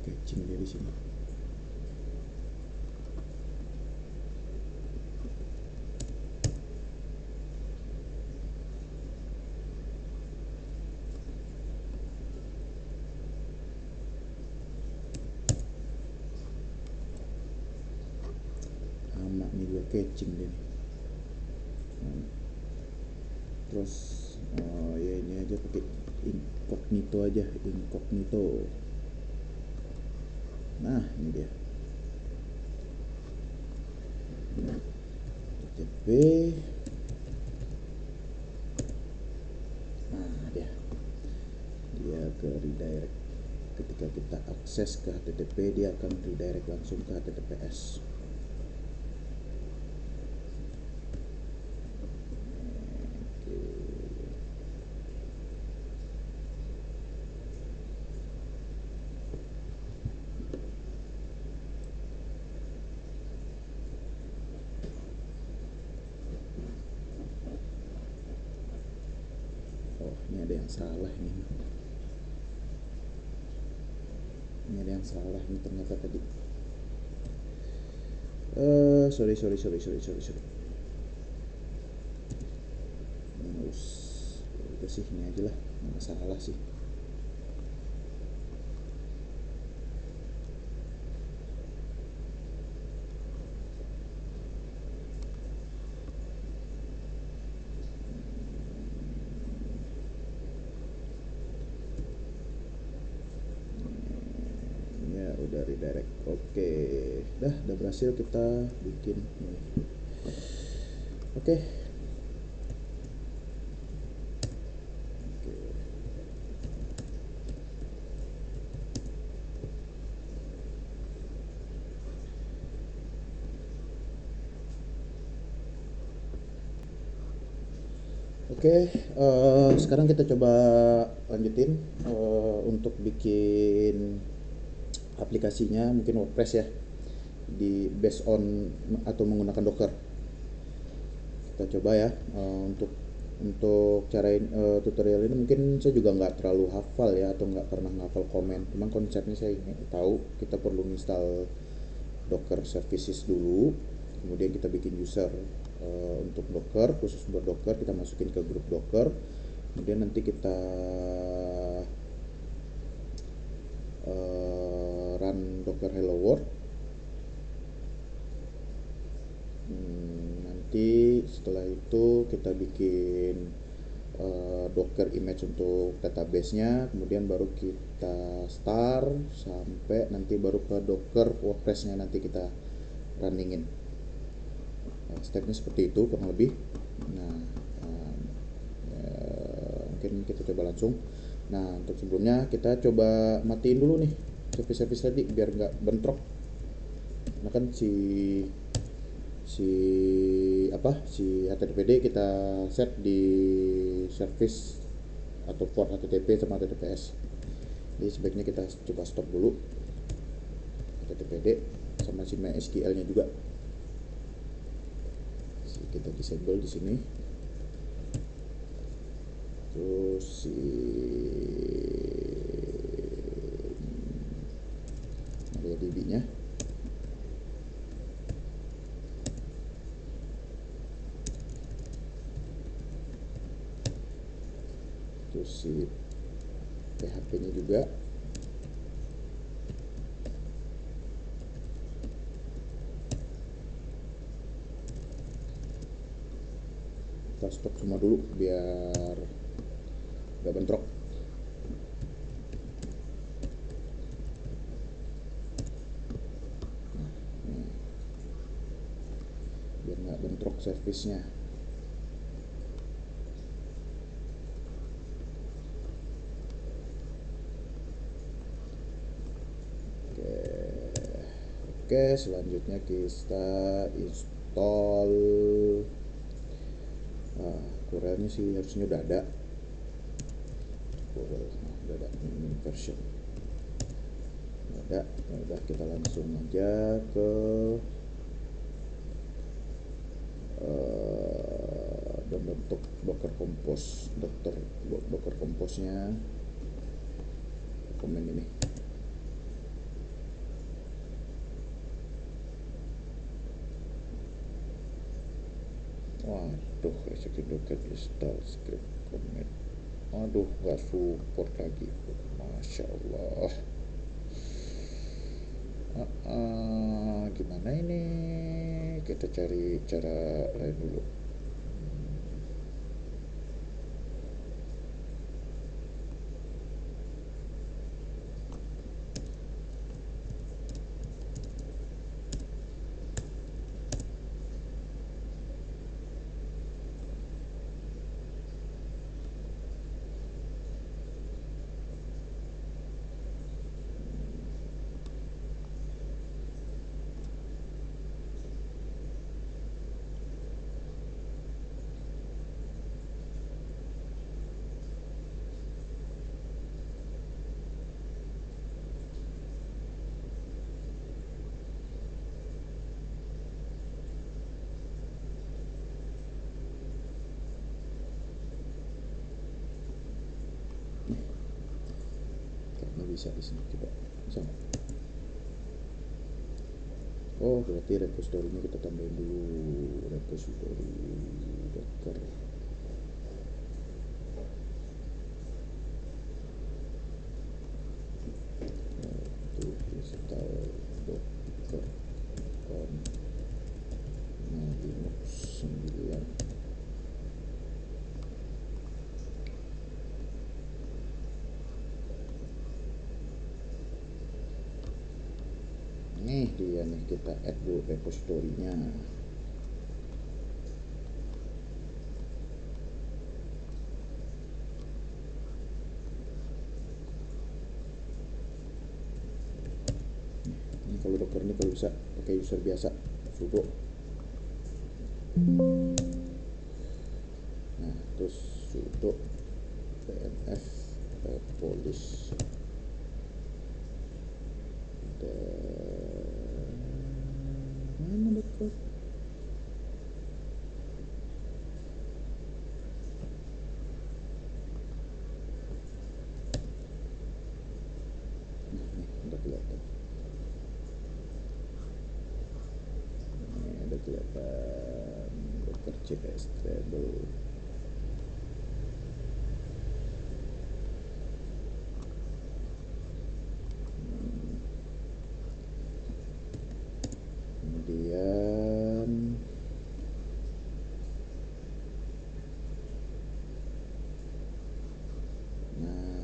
Cacing dia di sini. Amat nih juga cacing dia nih. Terus ya ini aja pakai incognito aja, incognito. Nah, ini dia. HTTP. Nah, dia ke redirect. Ketika kita akses ke HTTP, dia akan redirect langsung ke HTTPS. Oh, ini ada yang salah ini. Ini ada yang salah ini ternyata tadi. Sorry. Minus. Udah sih, ini aja lah. Nggak masalah sih. Udah redirect. Oke, udah berhasil kita bikin ini. Oke. Oke, sekarang kita coba lanjutin untuk bikin aplikasinya, mungkin WordPress ya, di based on atau menggunakan Docker. Kita coba ya, untuk cara tutorial ini mungkin saya juga nggak terlalu hafal ya, atau nggak pernah ngafal komen. Cuman konsepnya saya ingin tahu. Kita perlu install Docker services dulu, kemudian kita bikin user untuk Docker, khusus buat Docker. Kita masukin ke grup Docker, kemudian nanti kita run Docker Hello World. Nanti setelah itu kita bikin Docker image untuk database-nya, kemudian baru kita start sampai nanti baru ke Docker WordPress-nya nanti kita runningin. Stepnya seperti itu kurang lebih. Nah, mungkin kita coba langsung. Nah, untuk sebelumnya kita coba matiin dulu nih service tadi biar nggak bentrok. Nah kan si HTTPD kita set di service atau port HTTP sama HTTPS. Jadi sebaiknya kita coba stop dulu HTTPD sama si MySQL nya juga. Kita disable di sini. Terus si MariaDB nya. Terus si PHP nya juga. Kita stop semua dulu biar gak bentrok. Biar nggak bentrok servisnya. Oke, selanjutnya kita install. Corelnya sih harusnya udah ada. Corel udah ada ini version. Udah, kita langsung aja ke bentuk Docker Compose. Docker Compose-nya komen ini. Waduh, execute docker install script commit. Aduh, nggak support lagi. Masya Allah. Gimana ini? Kita cari cara lain dulu. Kayaknya bisa di sini, coba sama. Oh, berarti repository-nya kita tambahin dulu, repository docker. Itu install docker on Linux 9. Nih dia nih, kita add dulu repository-nya. Ini kalau docker ini kalau bisa pakai user biasa sudo. Nah, terus sudo pnf polish. Mana docker? Nih, udah kelihatan. Ini udah kelihatan docker cs stable. Kemudian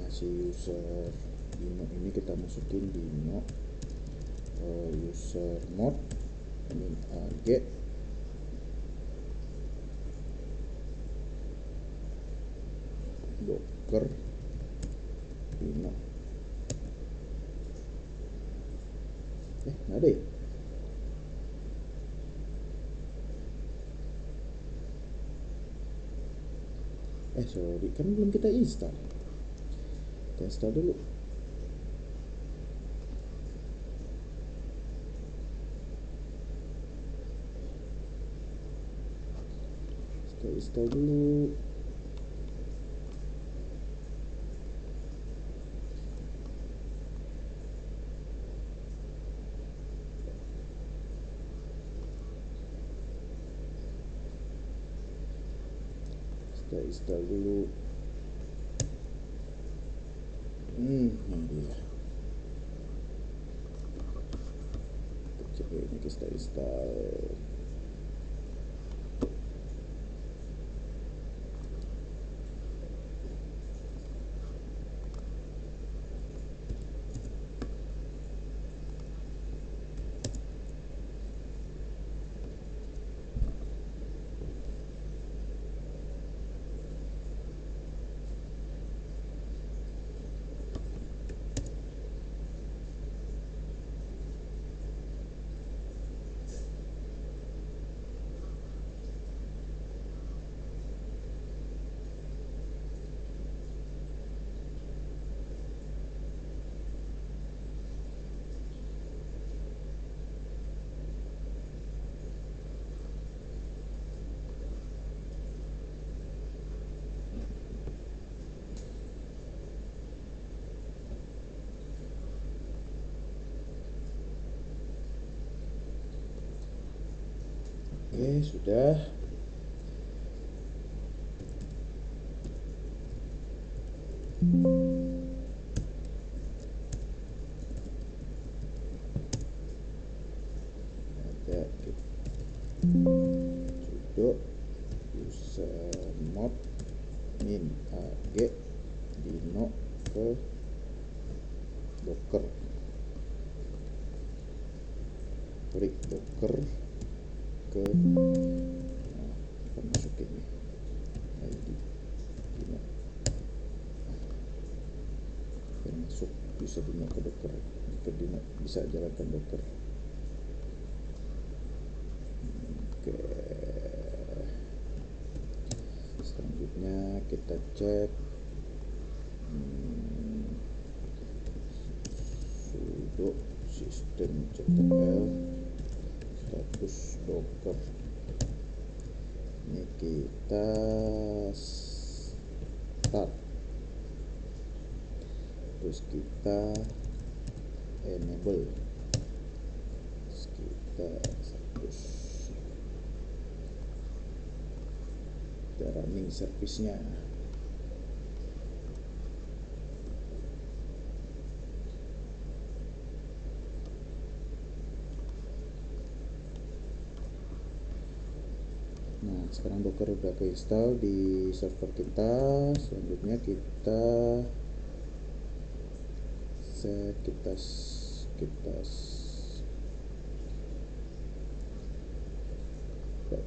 si user Dino ini kita masukin Dino user mode min ag docker Dino. Nggak ada ya? Sorry, kan belum kita install. Kita install dulu. Kita install dulu. Kita install dulu. Ini dia. Cek ini kita install. Oke, sudah. Ada sudo usermod min ag dino ke docker, klik docker ke kita masukin nih id dino, dan masuk bisa dino ke docker, ke dino bisa jalankan docker. Oke, selanjutnya kita cek sudo system.ctl status docker. Ini kita start, terus kita enable, terus kita status, kita running service-nya. Nah, sekarang docker udah keinstall di server kita. Selanjutnya kita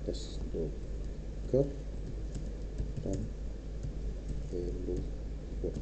tes docker dan hello world.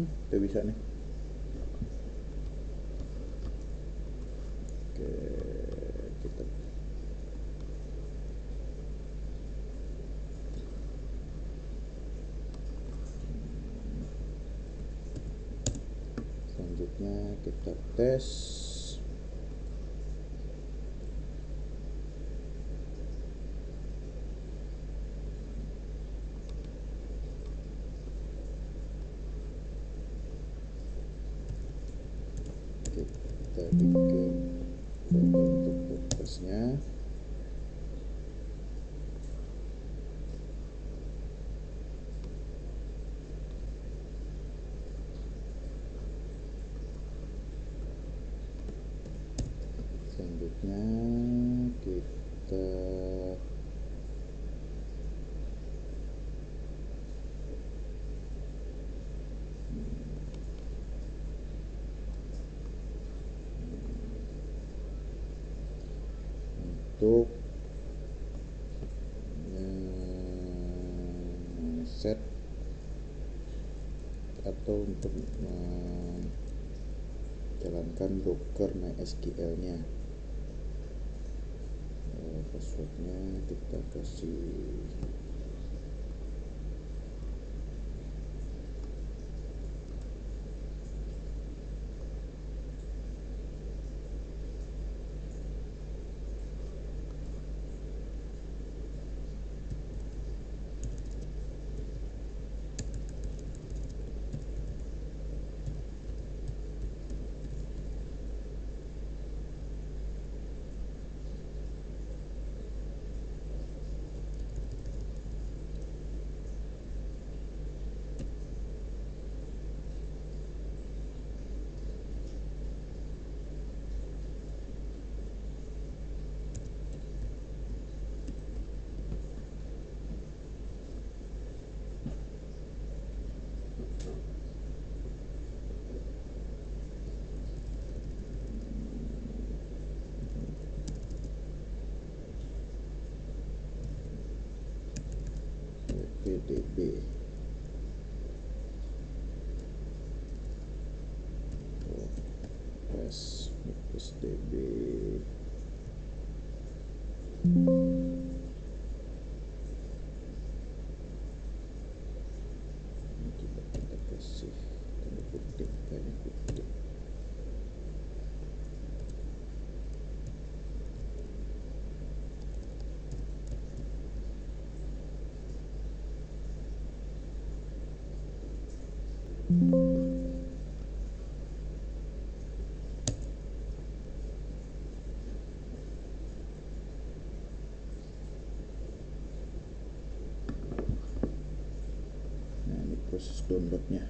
Itu bisa nih. Oke, kita selanjutnya kita tes. Kita bikin untuk WordPress-nya. Selanjutnya kita untuk set atau untuk menjalankan Docker MySQL-nya. Passwordnya kita kasih PDB. PSDB. Coba kita kasih tanda kutip, kayaknya kutip. Nah, ini proses downloadnya.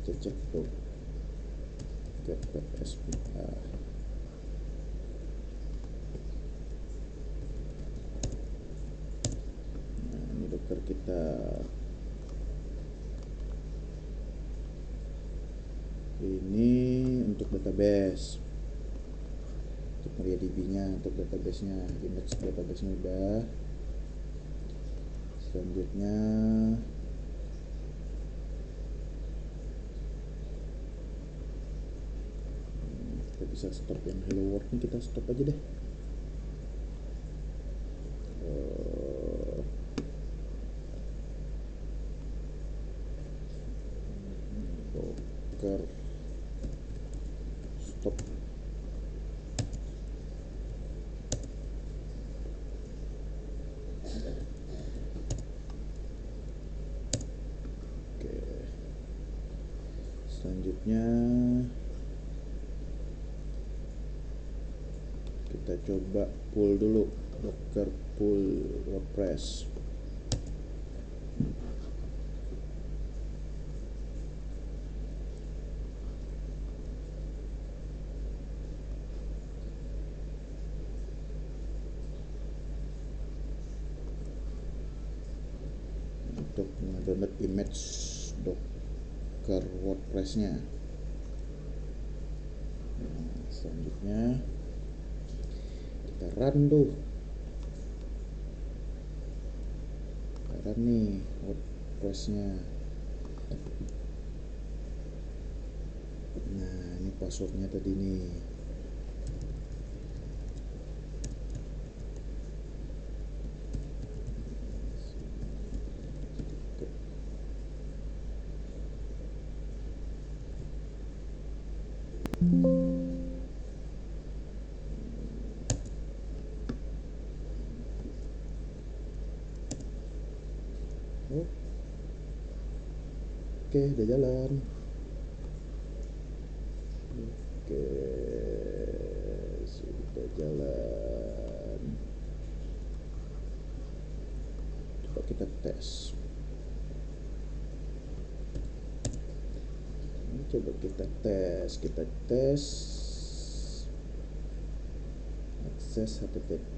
Cek tuh get.spa. Nah, ini Docker kita. Ini untuk database, untuk MariaDB-nya, untuk database-nya, image database-nya udah. Selanjutnya kita bisa stop yang hello world-nya, kita stop aja deh. Docker stop. Oke, selanjutnya kita coba pull dulu, Docker pull WordPress. untuk download image Docker WordPress-nya. Nah, selanjutnya kita run nih WordPress-nya. Nah, ini passwordnya tadi nih. Oke, udah jalan. Oke, sudah jalan. Coba kita tes. Kita tes akses HTTP.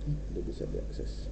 Udah bisa diakses.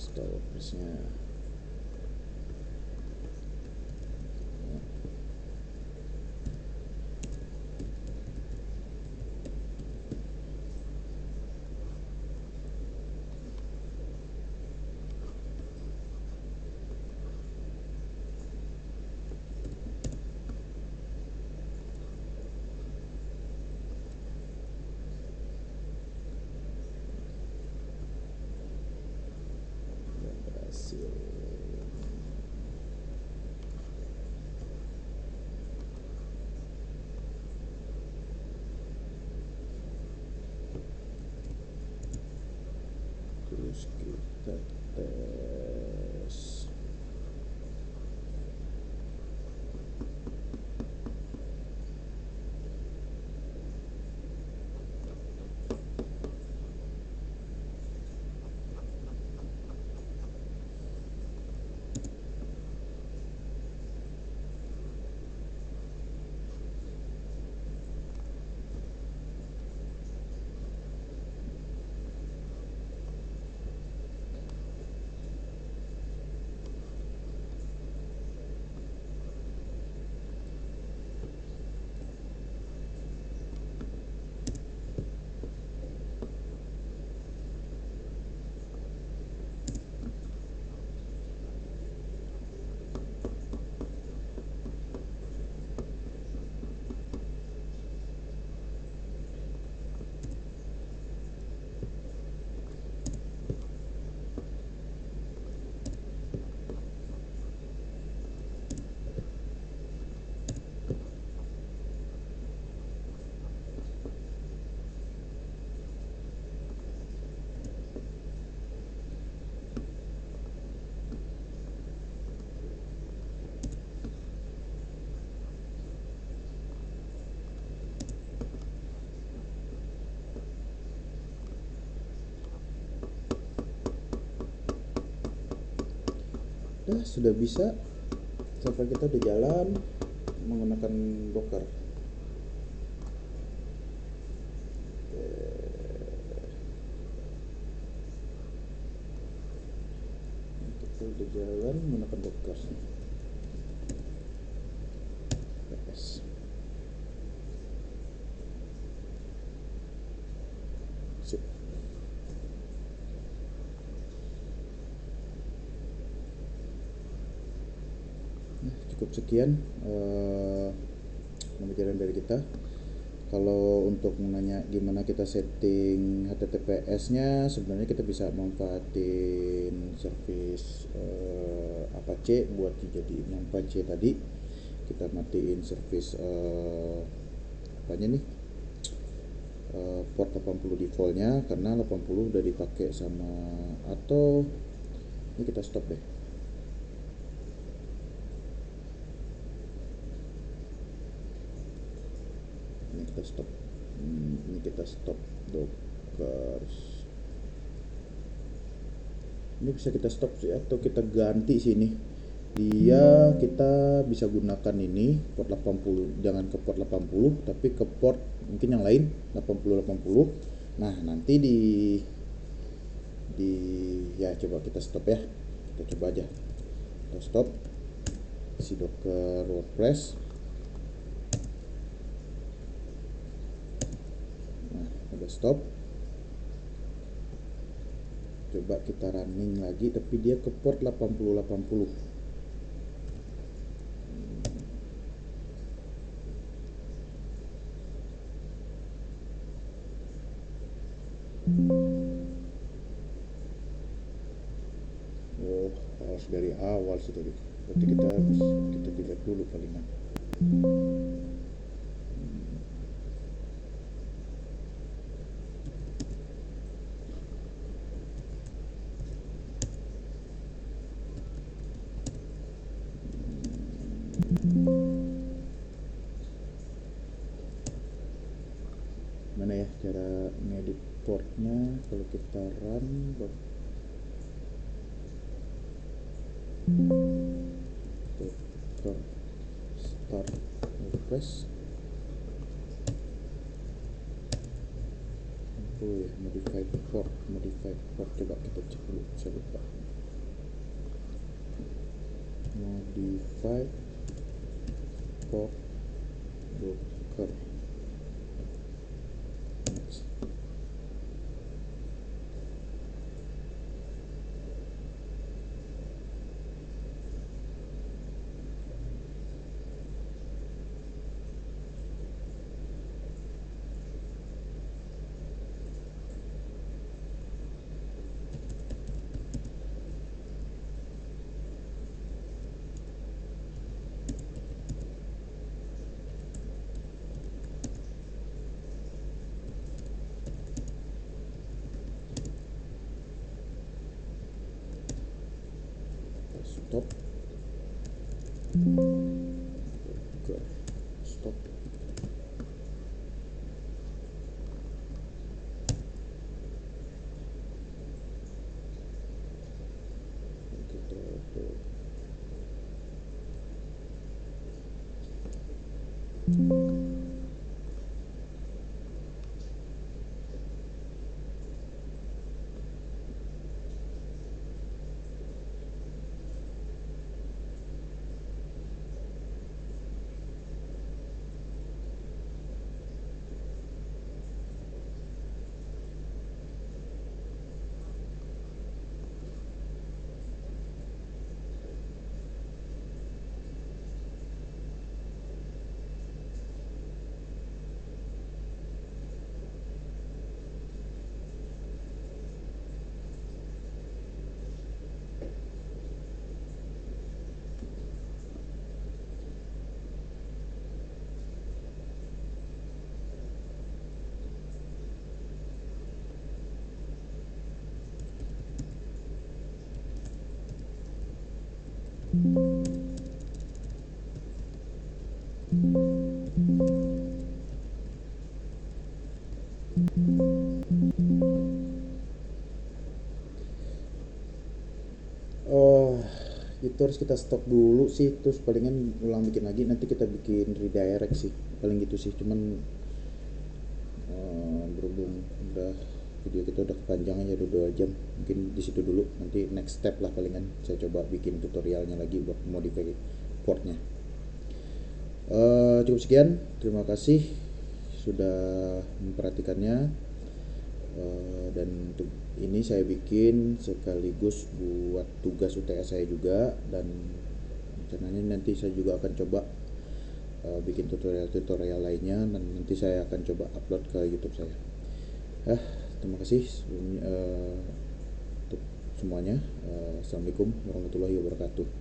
Install WordPress-nya. Berhasil. Sudah bisa. Server kita udah jalan menggunakan Docker. Kita udah jalan menggunakan Docker. PS. Sip. Cukup sekian pembelajaran dari kita. Kalau untuk nanya gimana kita setting HTTPS-nya, sebenarnya kita bisa manfaatin service Apache buat dijadiin yang Apache tadi. Kita matiin service apanya nih, port 80 defaultnya, karena 80 udah dipakai sama, atau ini kita stop deh. Ini kita stop Docker. Ini bisa kita stop sih, atau kita ganti sini. Dia kita bisa gunakan ini port 80, jangan ke port 80 tapi ke port mungkin yang lain 80. Nah, nanti di ya coba kita stop ya. Kita coba aja. Kita stop si Docker WordPress. Udah stop. Coba kita running lagi, tapi dia ke port 80. Harus dari awal sih tadi. Berarti kita delete dulu palingan. Mana ya cara ngedit portnya? Kalau kita run Docker start WordPress. Ya, modified port. Coba kita cek dulu, saya lupa. Modified port Docker. Next. Stop. Docker stop. Kita kita itu harus kita stop dulu sih, terus palingan ulang bikin lagi, nanti kita bikin redirect sih, paling gitu sih. Cuman berhubung udah video kita udah kepanjangan ya, udah 2 jam, mungkin di situ dulu. Nanti next step lah palingan saya coba bikin tutorialnya lagi buat modify portnya. Cukup sekian, terima kasih sudah memperhatikannya. Dan untuk ini saya bikin sekaligus buat tugas UTS saya juga, dan rencananya nanti saya juga akan coba bikin tutorial-tutorial lainnya, dan nanti saya akan coba upload ke YouTube saya. Terima kasih sebelumnya, untuk semuanya. Assalamualaikum warahmatullahi wabarakatuh.